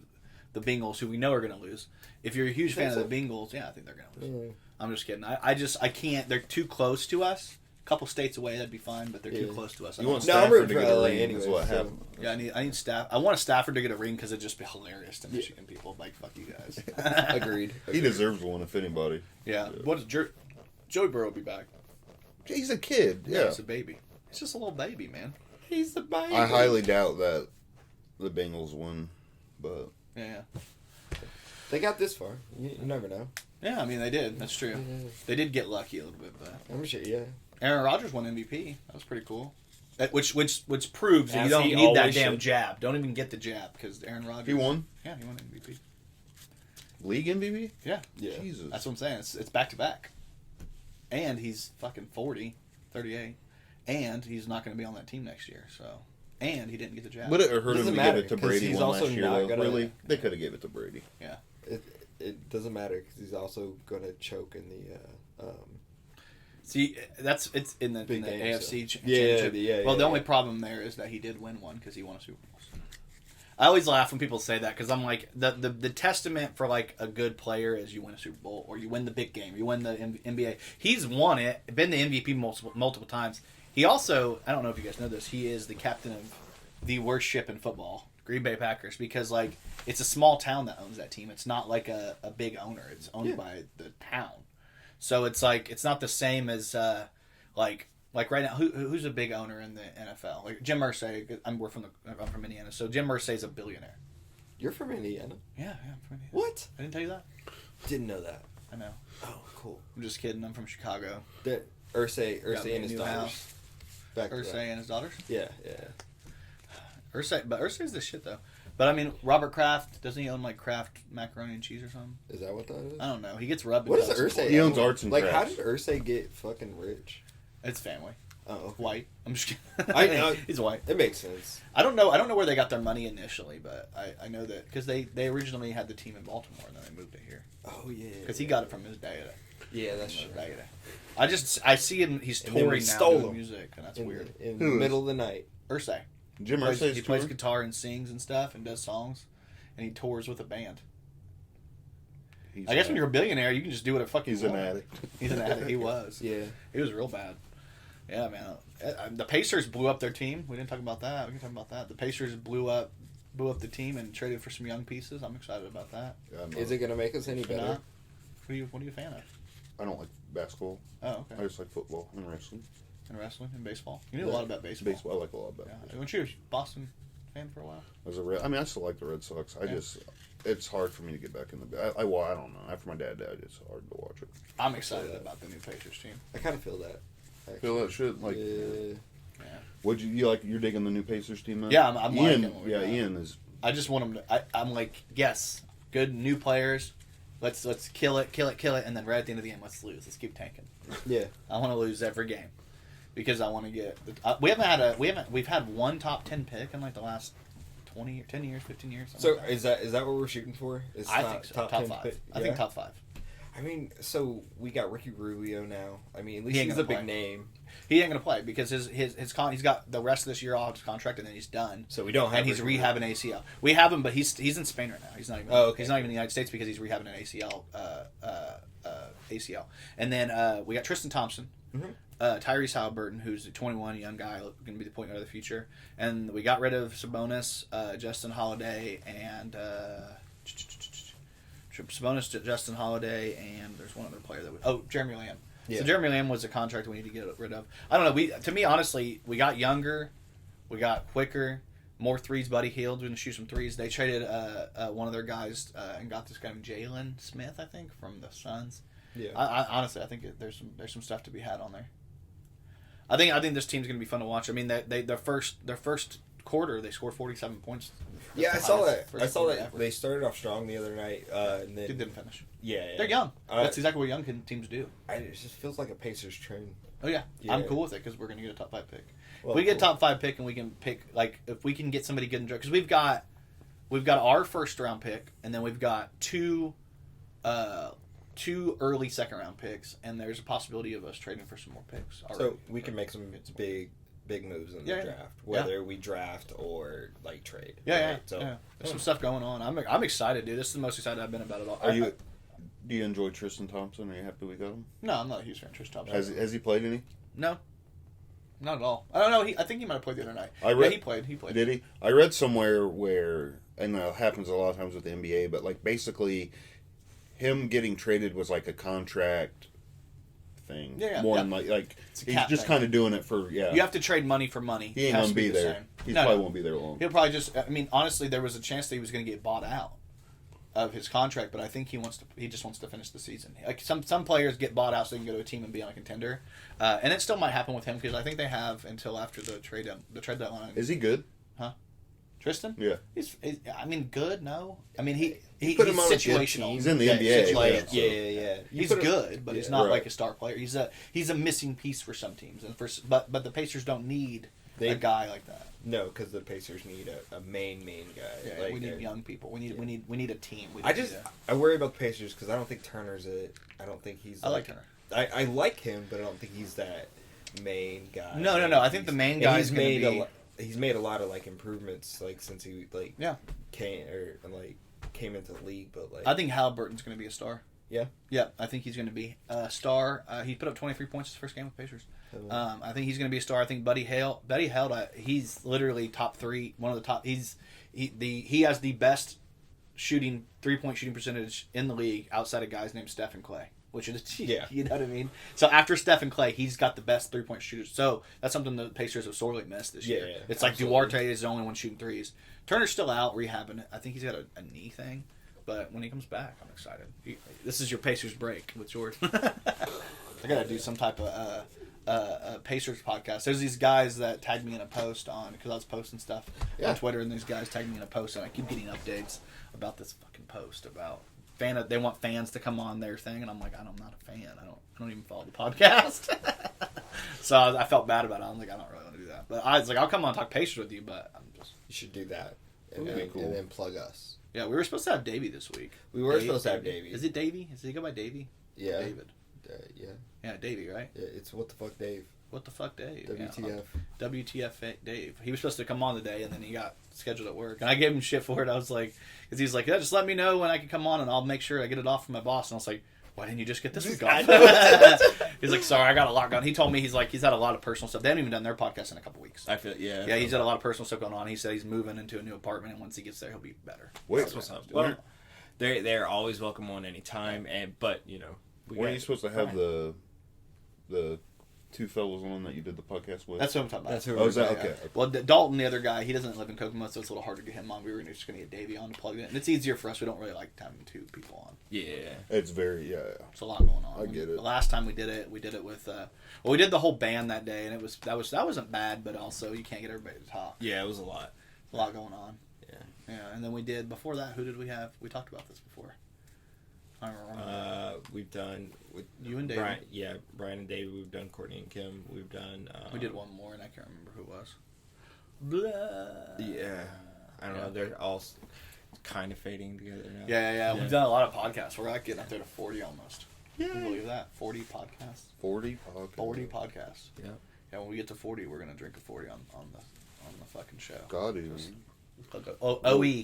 S3: the Bengals, who we know are going to lose. If you're a huge fan of the Bengals, yeah, I think they're going to lose. I'm just kidding. I can't. They're too close to us. A couple states away, that'd be fine, but they're too close to us.
S4: You want Stafford to get a ring,
S2: anyway,
S4: is what happened.
S3: Yeah, I need Stafford. I want Stafford to get a ring because it'd just be hilarious to Michigan people. Like, fuck you guys.
S2: Agreed.
S4: He deserves one, if anybody.
S3: Yeah. What is Joey Burrow will be back.
S4: He's a kid. Yeah.
S3: He's a baby. He's just a little baby, man.
S2: He's the baby.
S4: I highly doubt that the Bengals win, but
S3: yeah.
S2: They got this far. You never know.
S3: Yeah, I mean, they did. That's true. Yeah. They did get lucky a little bit, but
S2: I'm sure, yeah.
S3: Aaron Rodgers won MVP. That was pretty cool. Which proves that you don't need that damn jab. Don't even get the jab, because Aaron Rodgers...
S4: He won?
S3: Yeah, he won MVP.
S4: League MVP?
S3: Yeah.
S4: Jesus.
S3: That's what I'm saying. It's back-to-back. And he's fucking 38. And he's not going to be on that team next year, so... And he didn't get the jab.
S4: Would it hurt him to give it to Brady
S2: he's
S4: one
S2: also
S4: last year,
S2: not
S4: though?
S2: gonna...
S4: Really? They could have gave it to Brady.
S3: Yeah.
S2: it doesn't matter because he's also going to choke in the.
S3: See, it's in the
S2: Big game,
S3: AFC
S2: so.
S3: championship.
S2: Yeah.
S3: The only problem there is that he did win one because he won a Super Bowl. I always laugh when people say that because I'm like the testament for like a good player is you win a Super Bowl or you win the big game, you win the NBA. He's won it, been the MVP multiple times. He also, I don't know if you guys know this, he is the captain of the worst ship in football, Green Bay Packers, because like it's a small town that owns that team. It's not like a big owner. It's owned by the town. So it's like it's not the same as like right now. Who's a big owner in the NFL? Like Jim Irsay. I'm from Indiana, so Jim Irsay's a billionaire.
S2: You're from Indiana?
S3: Yeah, I'm from Indiana.
S2: What?
S3: I didn't tell you that.
S2: Didn't know that.
S3: I know.
S2: Oh, cool.
S3: I'm just kidding. I'm from Chicago.
S2: Ursay
S3: Got me
S2: and
S3: a
S2: his
S3: new
S2: daughters.
S3: house.
S2: Back
S3: Ursay and his daughters.
S2: Yeah.
S3: Ursay's the shit though. But I mean, Robert Kraft, doesn't he own like Kraft macaroni and cheese or something?
S2: Is that what that is?
S3: I don't know. He gets rubbed.
S2: What is Ursay?
S4: He owns arts and
S2: like,
S4: crafts.
S2: how did Ursay get fucking rich?
S3: It's family.
S2: Oh, okay.
S3: White. I'm just kidding.
S2: I know.
S3: He's white.
S2: It makes sense.
S3: I don't know where they got their money initially, but I know that because they originally had the team in Baltimore and then they moved it here.
S2: Oh yeah.
S3: Because he got it from his dad.
S2: Yeah, that's true.
S3: I see him. He's
S2: And then we
S3: touring now
S2: stole
S3: doing
S2: him.
S3: music, and that's weird.
S2: In the middle of the night.
S3: Ursay.
S4: Jim
S3: He
S4: Irsay's
S3: plays
S4: touring?
S3: guitar and sings and stuff and does songs, and he tours with a band. I guess when you're a billionaire, you can just do what the fuck you
S4: He's
S3: want.
S4: an addict.
S3: He's an addict. He was.
S2: Yeah.
S3: He was real bad. Yeah, man. The Pacers blew up their team. We didn't talk about that. We can talk about that. The Pacers blew up the team and traded for some young pieces. I'm excited about that.
S2: Is it gonna make us any better?
S3: What are you a fan of?
S4: I don't like basketball.
S3: Oh, okay.
S4: I just like football and wrestling.
S3: And wrestling and baseball. You knew a lot about baseball.
S4: Baseball, I like a lot about.
S3: Yeah. Weren't you a Boston fan for a while?
S4: I still like the Red Sox. It's hard for me to get back in the. I don't know. After my dad died, it's hard to watch it.
S3: I'm excited about the new Pacers team.
S2: I kind of feel that. Actually.
S4: Feel that shit like.
S2: Yeah.
S4: Would you like? You're digging the new Pacers team, man?
S3: Yeah, I'm
S4: Ian.
S3: liking what we
S4: Yeah,
S3: got.
S4: Ian is.
S3: I just want them to. I'm like, yes, good new players. Let's kill it, and then right at the end of the game, let's lose. Let's keep tanking.
S2: Yeah.
S3: I want to lose every game because I want to get. We've had one top 10 pick in like the last 10 years, 15 years.
S2: So
S3: like
S2: is that what we're shooting for?
S3: I think so. Top
S2: 10
S3: 5.
S2: pick?
S3: I think top 5.
S2: I mean, so we got Ricky Rubio now. I mean, at
S3: He
S2: least
S3: ain't
S2: he's
S3: gonna
S2: a big
S3: play.
S2: name.
S3: He ain't gonna play because he's got the rest of this year off his contract and then he's done.
S2: So we don't have.
S3: And he's
S2: Ricky
S3: rehabbing ACL. We have him, but he's in Spain right now. He's not even.
S2: Oh, okay.
S3: He's not even in the United States because he's rehabbing an ACL. And then we got Tristan Thompson, Tyrese Halliburton, who's a 21 young guy, going to be the point guard of the future. And we got rid of Sabonis, Justin Holiday, and Sabonis, Justin Holiday, and there's one other player that Jeremy Lamb.
S2: Yeah.
S3: So Jeremy Lamb was a contract we need to get rid of. I don't know. To me, honestly, we got younger, we got quicker, more threes. Buddy Hield going to shoot some threes. They traded one of their guys and got this guy named Jalen Smith, I think, from the Suns.
S2: Yeah.
S3: I honestly, I think there's some stuff to be had on there. I think this team's going to be fun to watch. I mean, their first quarter they scored 47 points.
S2: Yeah, I saw that.
S3: First
S2: I saw
S3: quarter
S2: that
S3: ever.
S2: they started off strong the other night, and then
S3: It didn't finish.
S2: Yeah.
S3: They're young. That's exactly what young teams do.
S2: It just feels like a Pacers trend.
S3: Oh yeah,
S2: Yeah.
S3: I'm cool with it because we're gonna get a top 5 pick.
S2: Well,
S3: If we get
S2: cool.
S3: top 5 pick and we can pick if we can get somebody good in draft because we've got our first round pick and then we've got two early second round picks and there's a possibility of us trading for some more picks.
S2: So we can make some big moves in the
S3: Yeah,
S2: draft, whether we draft or like trade.
S3: Yeah,
S2: right? So
S3: There's some stuff going on. I'm excited, dude. This is the most excited I've been about it all.
S4: Do you enjoy Tristan Thompson? Are you happy we got him?
S3: No, I'm not a huge fan of Tristan Thompson.
S4: Has he played any?
S3: No, not at all. I don't know. I think he might have played the other night. He played. He played.
S4: Did he? I read somewhere where, and it happens a lot of times with the NBA, but like basically, him getting traded was like a contract thing.
S3: Yeah,
S4: More
S3: yeah.
S4: than like
S3: It's a
S4: he's
S3: cap
S4: just
S3: thing.
S4: kind of doing it for
S3: You have to trade money for money.
S4: He ain't
S3: It has
S4: gonna
S3: to
S4: be
S3: the
S4: there.
S3: same.
S4: He
S3: No,
S4: probably
S3: no.
S4: won't be there long.
S3: He'll probably just. I mean, honestly, there was a chance that he was going to get bought out of his contract, but I think he just wants to finish the season. Like some players get bought out so they can go to a team and be on a contender, and it still might happen with him because I think they have until after the trade deadline.
S4: Is he good?
S3: Tristan?
S4: Yeah.
S3: He's I mean, good. No, I mean he's
S2: put him on a good
S3: situational.
S2: team.
S4: He's in the NBA.
S2: Like,
S3: situational.
S2: yeah.
S3: He's good, but he's not
S4: Right.
S3: like a star player. He's a missing piece for some teams, and but the Pacers don't need a guy like that.
S2: No, because the Pacers need a main guy.
S3: Yeah, like we need young people. We need a team.
S2: I worry about the Pacers because I don't think Turner's it. I don't think he's.
S3: I like Turner.
S2: I like him, but I don't think he's that main guy.
S3: No. I think the main guy is going to be.
S2: He's made a lot of like improvements like since he came into the league, but like
S3: I think Halliburton's going to be a star.
S2: Yeah.
S3: I think he's going to be a star. He put up 23 points his first game with Pacers. I think he's going to be a star. I think Buddy Hield, he's literally top 3, one of the top. He has the best 3-point shooting percentage in the league outside of guys named Steph and Clay, which is you know what I mean. So after Steph and Clay, he's got the best 3-point shooters. So that's something the Pacers have sorely missed this year. It's like Duarte is the only one shooting threes. Turner's still out rehabbing it. I think he's got a knee thing. But when he comes back, I'm excited. This is your Pacers break with Jordan. I gotta do some type of Pacers podcast. There's these guys that tagged me in a post because I was posting stuff on Twitter, and these guys tagged me in a post, and I keep getting updates about this fucking post about they want fans to come on their thing, and I'm like, I'm not a fan. I don't even follow the podcast. So I felt bad about it. I was like, I don't really want to do that. But I was like, I'll come on and talk Pacers with you, but I'm just.
S2: You should do that, and then plug us.
S3: Yeah, we were supposed to have Davey this week.
S2: We were supposed to have Davey.
S3: Is it Davey? Does he go by Davey?
S2: Yeah.
S3: David.
S2: Yeah.
S3: Yeah, Davey, right?
S2: Yeah, it's What the Fuck Dave.
S3: What the fuck Dave?
S2: WTF.
S3: Yeah, WTF Dave. He was supposed to come on today, and then he got scheduled at work. And I gave him shit for it. I was like, because he's like, just let me know when I can come on, and I'll make sure I get it off from my boss. And I was like, why didn't you just get this week off? He's like, sorry, I got a lot going on. He told me he's had a lot of personal stuff. They haven't even done their podcast in a couple weeks.
S2: I feel
S3: he's had a lot of personal stuff going on. He said he's moving into a new apartment, and once he gets there, he'll be better.
S4: Wait,
S2: what's up? Well, they're always welcome on any time, but
S4: when are you supposed to have the two fellows on that you did the podcast with?
S3: That's what I'm talking about.
S2: That's who.
S4: Oh, is that okay?
S3: Well, Dalton, the other guy, he doesn't live in Kokomo, so it's a little hard to get him on. We were just going to get Davey on to plug it in. And it's easier for us. We don't really like having 2 people on.
S2: Yeah.
S4: It's very,
S3: There's a lot going on.
S4: I get it.
S3: The last time we did it with, we did the whole band that day, and that wasn't bad, but also you can't get everybody to talk.
S2: Yeah, it was a lot.
S3: A lot going on.
S2: Yeah.
S3: And then before that, who did we have? We talked about this before. I don't remember.
S2: We've done with
S3: you and David.
S2: Brian and David. We've done Courtney and Kim. We've done.
S3: We did one more, and I can't remember who it was. Blah.
S2: Yeah, I don't know. They're all kind of fading together now.
S3: Yeah. We've done a lot of podcasts. We're like getting up there to 40 almost. Yeah. Can you believe that? 40 podcasts.
S4: 40
S3: podcasts. Yeah. Yeah. When we get to 40, we're gonna drink a 40 on the fucking show.
S4: God,
S3: OE.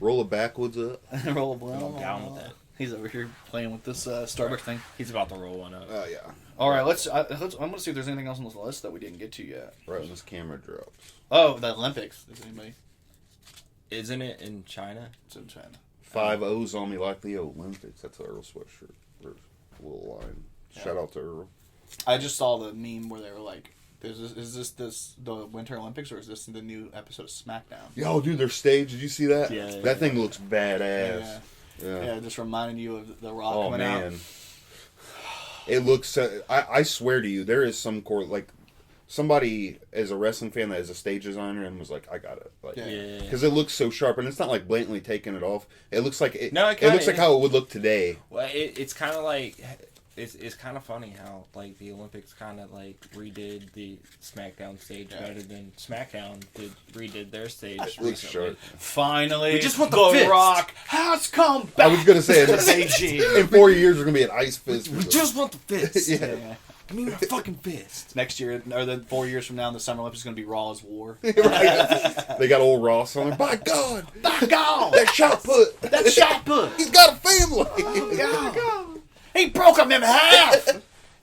S4: Roll it backwards up.
S3: Roll a blow.
S2: I'm down with that.
S3: He's over here playing with this Starbucks thing.
S2: He's about to roll one up.
S4: Oh, yeah.
S3: All right, I'm going to see if there's anything else on this list that we didn't get to yet.
S4: Right when this camera drops.
S3: Oh, the Olympics. Is anybody?
S2: Isn't it in China?
S3: It's in China.
S4: 5 O's on me like the Olympics. That's Earl sweatshirt. Little line. Shout out to Earl.
S3: I just saw the meme where they were like, is this the Winter Olympics, or is this the new episode of SmackDown?
S4: Yo, dude, their stage. Did you see that?
S2: Yeah.
S4: That thing looks badass.
S3: Yeah, just reminding you of The Rock coming out.
S4: It looks. I swear to you, there is some somebody as a wrestling fan that is a stage designer and was like, I got it, because it looks so sharp, and it's not like blatantly taking it off. It looks like it looks like how it would look today.
S2: Well, it's kind of like. It's kind of funny how like the Olympics kind of like redid the SmackDown stage better than SmackDown redid their stage recently.
S3: Finally,
S2: we just want
S3: the
S2: fist.
S3: Rock has come back.
S4: I was gonna say in 4 years there's gonna be an ice fist.
S2: We just want the fist.
S3: Yeah.
S2: Give me my fucking fist.
S3: Next year, or then 4 years from now, in the Summer Olympics is gonna be Raw as War.
S4: Right. They got old Ross on there. By God, that shot put. He's got a family.
S3: Oh, God. He broke him in half!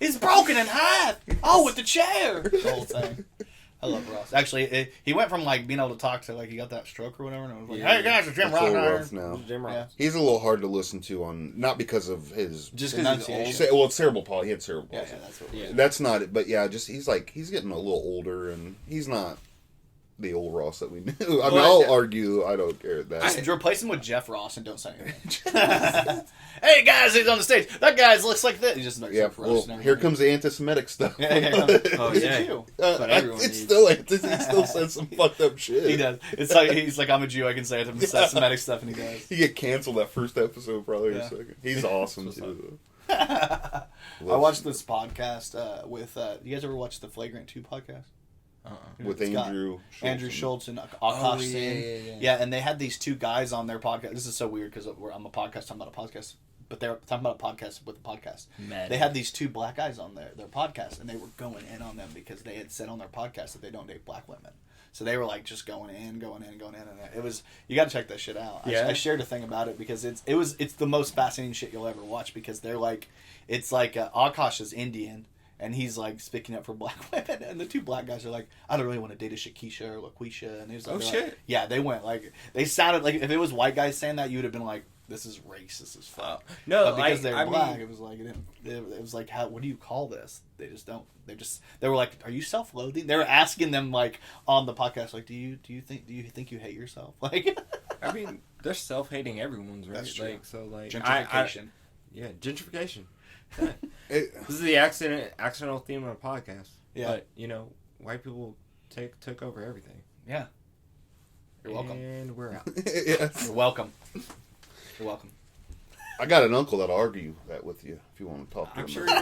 S3: He's broken in half! Oh, with the chair! The whole thing. I love Ross. Actually, he went from like being able to talk to like he got that stroke or whatever, and I was like, hey guys, it's Jim Ross
S4: now.
S2: Jim Ross.
S3: Yeah.
S4: He's a little hard to listen to not because of his
S3: enunciation.
S4: Well, it's cerebral palsy. He had cerebral palsy.
S3: Yeah, that's what it was.
S4: That's not it, but yeah, just he's getting a little older, and he's not the old Ross that we knew. I mean, I'll argue. I don't care that.
S3: I replace him with Jeff Ross and don't say anything. Hey guys, he's on the stage. That guy looks like this. He just like Jeff Ross.
S4: Here comes the anti-Semitic stuff.
S2: Oh yeah.
S4: It's still he still says some fucked up shit.
S3: He does. It's like he's like, I'm a Jew. I can say anti-Semitic stuff, and he does.
S4: He get canceled that first episode probably or second. He's awesome too.
S3: I watched this podcast with. You guys ever watch the Flagrant 2 podcast?
S4: with Andrew
S3: Schultz and Akash Singh. Yeah, and they had these two guys on their podcast. This is so weird because I'm a podcast talking about a podcast, but they're talking about a podcast with a podcast. They had these two black guys on their podcast, and they were going in on them because they had said on their podcast that they don't date black women. So they were like just going in, and it was, you got to check that shit out. Yeah. I shared a thing about it because it's the most fascinating shit you'll ever watch, because they're like, it's like Akash is Indian and he's like speaking up for black women, and the two black guys are like, I don't really want to date a Shakisha or LaQuisha, and he was like, like, yeah, they went like, they sounded like, if it was white guys saying that, you would have been like, this is racist as fuck.
S2: No,
S3: but because they're black, it was like, it was like, how? What do you call this? They just don't. They were like, are you self-loathing? They were asking them like on the podcast, like, do you think you hate yourself? Like,
S2: I mean, they're self-hating everyone's, right?
S3: That's true.
S2: Like, so like
S3: gentrification.
S2: Gentrification. This is the accidental theme of a podcast.
S3: Yeah,
S2: but you know, white people took over everything.
S3: Yeah, you're welcome.
S2: And we're out.
S3: Yes. You're welcome. You're welcome.
S4: I got an uncle that'll argue that with you if you want to talk to him.
S2: I'm sure you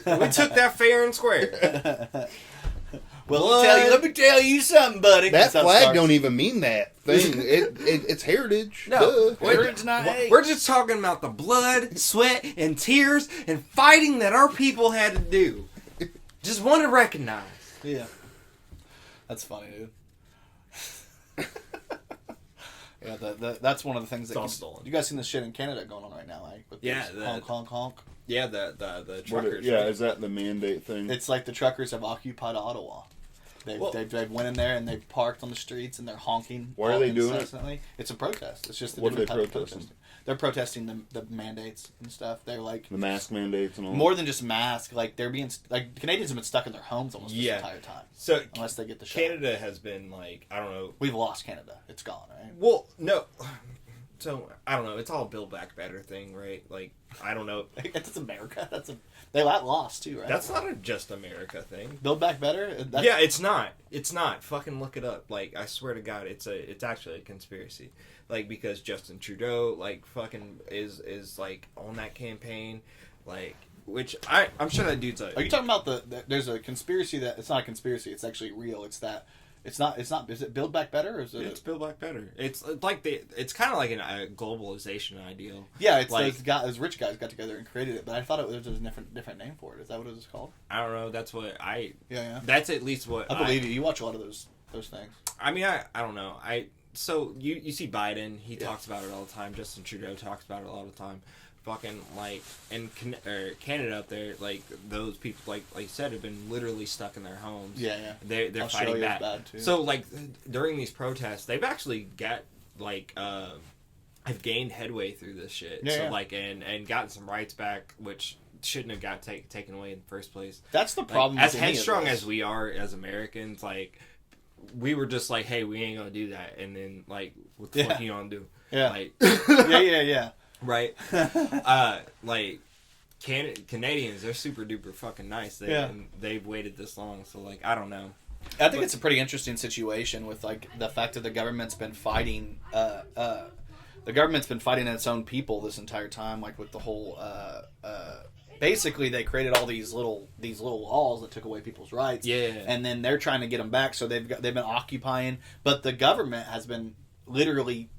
S2: will. We took that fair and square.
S3: Well, let me tell you something, buddy.
S4: That flag don't even mean that thing. It's heritage.
S2: No,
S3: we're
S2: just talking about the blood, sweat, and tears and fighting that our people had to do. Just want to recognize.
S3: Yeah, that's funny, dude. Yeah, that's one of the things that you guys seen this shit in Canada going on right now, like with honk.
S2: Yeah, the truckers.
S4: Is that the mandate thing?
S3: It's like the truckers have occupied Ottawa. They've went in there and they've parked on the streets and they're honking.
S4: Why are they doing it?
S3: It's a protest. It's just a
S4: what are they
S3: different type
S4: protesting?
S3: Of protesting. They're protesting the mandates and stuff. They're like
S4: the mask mandates and all.
S3: More than just mask. Like they're being like Canadians have been stuck in their homes almost this entire time.
S2: So
S3: unless they get the shot.
S2: Canada has been like, I don't know.
S3: We've lost Canada. It's gone, right?
S2: Well, no. So I don't know. It's all Build Back Better thing, right? Like I don't know.
S3: It's America. They lost too, right?
S2: That's not a just America thing.
S3: Build Back Better.
S2: Yeah, it's not. It's not. Fucking look it up. Like I swear to God, it's actually a conspiracy. Like because Justin Trudeau like fucking is like on that campaign, like which I'm sure that dude's
S3: Are you talking about there's a conspiracy that it's not a conspiracy? It's actually real. It's that. It's not. Is it Build Back Better? Or is it?
S2: It's Build Back Better. It's like it's kind of like a globalization ideal.
S3: Yeah, it's like those rich guys got together and created it, but I thought it was a different name for it. Is that what it was called?
S2: I don't know. That's what I.
S3: Yeah.
S2: That's at least what
S3: I believe you. You watch a lot of those things.
S2: I mean, I don't know. So you see Biden. He talks about it all the time. Justin Trudeau talks about it all the time. Fucking like in Canada up there, like those people, like you said, have been literally stuck in their homes.
S3: Yeah.
S2: They're fighting back.
S3: Bad too.
S2: So like during these protests, they've actually got like have gained headway through this shit.
S3: Yeah,
S2: so like and gotten some rights back, which shouldn't have got taken away in the first place.
S3: That's the problem.
S2: Like, as headstrong as we are as Americans, like we were just like, hey, we ain't gonna do that, and then like, what the fuck you gonna do?
S3: Yeah.
S2: Like,
S3: yeah.
S2: Right, like Canadians, they're super duper fucking nice. They've waited this long, so like I don't know.
S3: I think it's a pretty interesting situation with like the fact that the government's been fighting. The government's been fighting its own people this entire time, like with the whole. Basically, they created all these little laws that took away people's rights.
S2: Yeah,
S3: and then they're trying to get them back, so they've been occupying, but the government has been literally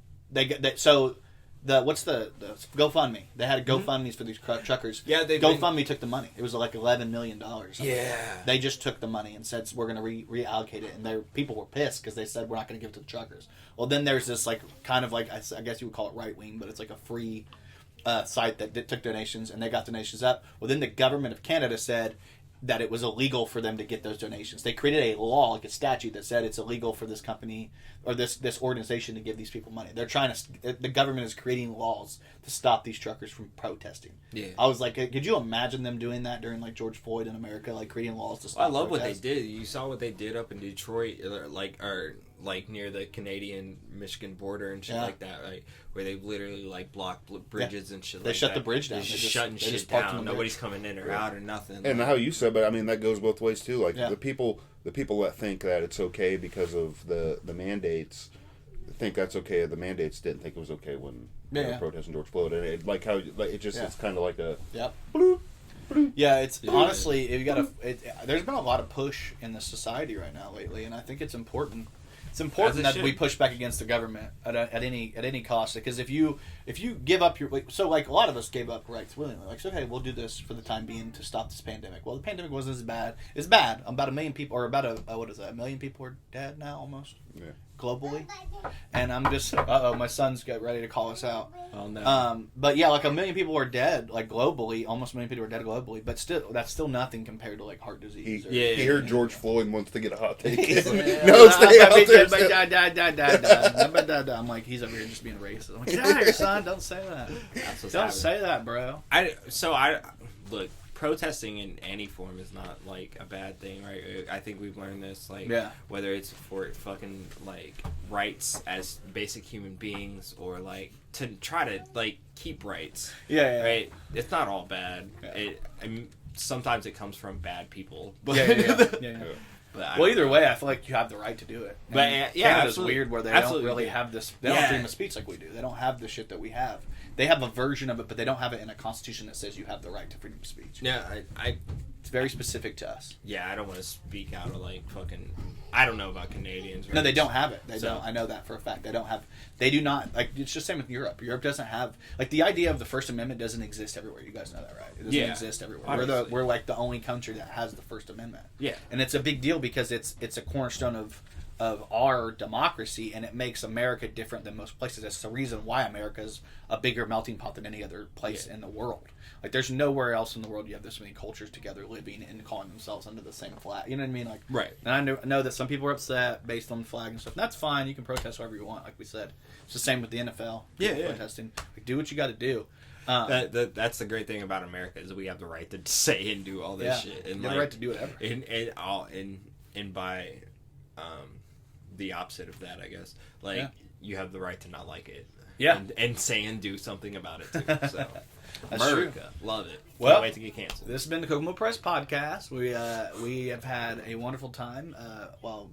S3: what's the GoFundMe? They had GoFundMes for these truckers.
S2: Yeah,
S3: GoFundMe took the money. It was like $11 million.
S2: Yeah,
S3: they just took the money and said we're going to reallocate it, and their people were pissed because they said we're not going to give it to the truckers. Well, then there's this like kind of like I guess you would call it right wing, but it's like a free site that took donations, and they got donations up. Well, then the government of Canada said that it was illegal for them to get those donations. They created a law, like a statute, that said it's illegal for this company or this organization to give these people money. They're trying to. The government is creating laws to stop these truckers from protesting.
S2: Yeah,
S3: I was like, could you imagine them doing that during like George Floyd in America, like creating laws to stop?
S2: I love
S3: protest?
S2: what they did. You saw what they did up in Detroit, like near the Canadian-Michigan border and shit like that, right? Where they literally like blocked bridges and shit.
S3: They shut the bridge down.
S2: They're just shutting shit down. Nobody's coming in or out or nothing.
S4: And how you said, but I mean that goes both ways too. Like the people that think that it's okay because of the mandates think that's okay. The mandates didn't think it was okay when they were protesting George Floyd. And it's kind of like a bloop.
S3: Yeah, it's honestly, if you gotta. There's been a lot of push in the society right now lately, and I think it's important. It's important that we push back against the government at any cost. Because if you give up your so like a lot of us gave up rights willingly. Like, so, okay, we'll do this for the time being to stop this pandemic. Well, the pandemic wasn't as bad. It's bad. About 1 million people, or about what is that? 1 million people are dead now almost. Yeah. Globally, and I'm just my son's got ready to call us out. Oh no! But yeah, like 1 million people are dead, like globally, almost 1 million people are dead globally. But still, that's still nothing compared to like heart disease.
S4: He heard George Floyd wants to get a hot take.
S3: No, stay out there. I'm like, he's over here just being racist. I'm like, get out of here, son! Don't say that. Don't say that, bro.
S2: Look. Protesting in any form is not like a bad thing, right? I think we've learned this, like, whether it's for fucking like rights as basic human beings or like to try to like keep rights, right? It's not all bad. Sometimes it comes from bad people, but
S3: Well, either way, I feel like you have the right to do it. But Canada's weird where they don't really have this. They don't have freedom of speech like we do. They don't have the shit that we have. They have a version of it, but they don't have it in a constitution that says you have the right to freedom of speech.
S2: Yeah,
S3: it's very specific to us.
S2: Yeah, I don't want to speak out of like fucking. I don't know about Canadians. Right?
S3: No, they don't have it. They don't. I know that for a fact. They don't have. They do not. Like, it's just the same with Europe. Europe doesn't have like the idea of the First Amendment doesn't exist everywhere. You guys know that, right? It doesn't exist everywhere. We're like the only country that has the First Amendment.
S2: Yeah,
S3: and it's a big deal because it's a cornerstone of our democracy, and it makes America different than most places. That's the reason why America is a bigger melting pot than any other place in the world. Like, there's nowhere else in the world you have this many cultures together living and calling themselves under the same flag. You know what I mean? Like,
S2: right.
S3: And I know that some people are upset based on the flag and stuff. And that's fine. You can protest however you want, like we said. It's the same with the NFL. Protesting. Like, do what you got to do.
S2: That's the great thing about America is we have the right to say and do all this shit. And
S3: you have the right to do whatever.
S2: And by the opposite of that, I guess. Like, you have the right to not like it.
S3: Yeah.
S2: And say and do something about it, too. So,
S3: that's
S2: America.
S3: True.
S2: Love it.
S3: Well,
S2: can't wait to get canceled.
S3: This has been the Kokomo Press podcast. We have had a wonderful time.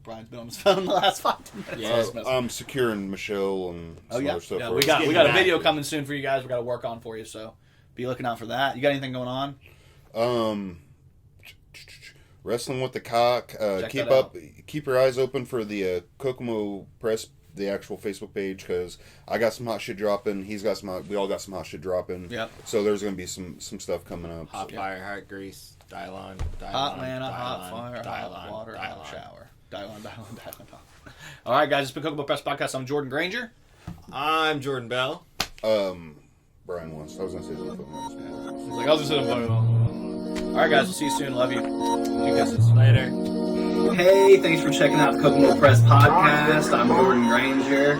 S3: Brian's been on his phone the last 5 minutes.
S4: I'm securing Michelle and some other stuff.
S3: Yeah, we got a video coming soon for you guys. We got to work on for you, so be looking out for that. You got anything going on?
S4: Wrestling with the Cock. Keep your eyes open for the Kokomo Press, the actual Facebook page, because I got some hot shit dropping. We all got some hot shit dropping. Yep. So there's gonna be some stuff coming up.
S2: Hot fire, hot grease, Dylon,
S3: hot man, hot fire, hot water, hot shower. Dylon. All right, guys, it's been Kokomo Press podcast. I'm Jordan Grainger.
S2: I'm Jordan Bell.
S4: Brian wants. I was gonna say something.
S3: He's like, I'll just hit him. All right, guys, we'll see you soon. Love you. You guys
S2: later.
S3: Hey, thanks for checking out the Kokomo Press podcast. I'm Jordan Grainger.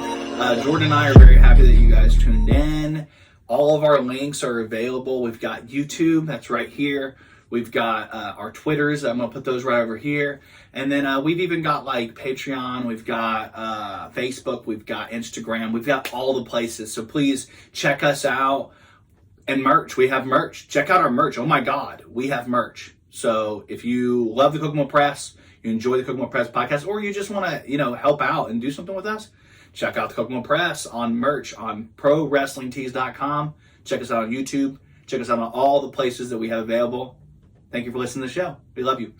S3: Jordan and I are very happy that you guys tuned in. All of our links are available. We've got YouTube, that's right here. We've got our Twitters. I'm going to put those right over here. And then we've even got like Patreon. We've got Facebook. We've got Instagram. We've got all the places. So please check us out. And merch. We have merch. Check out our merch. Oh my God. We have merch. So if you love the Kokomo Press, you enjoy the Kokomo Press podcast, or you just want to, help out and do something with us, check out the Kokomo Press on merch on ProWrestlingTees.com. Check us out on YouTube. Check us out on all the places that we have available. Thank you for listening to the show. We love you.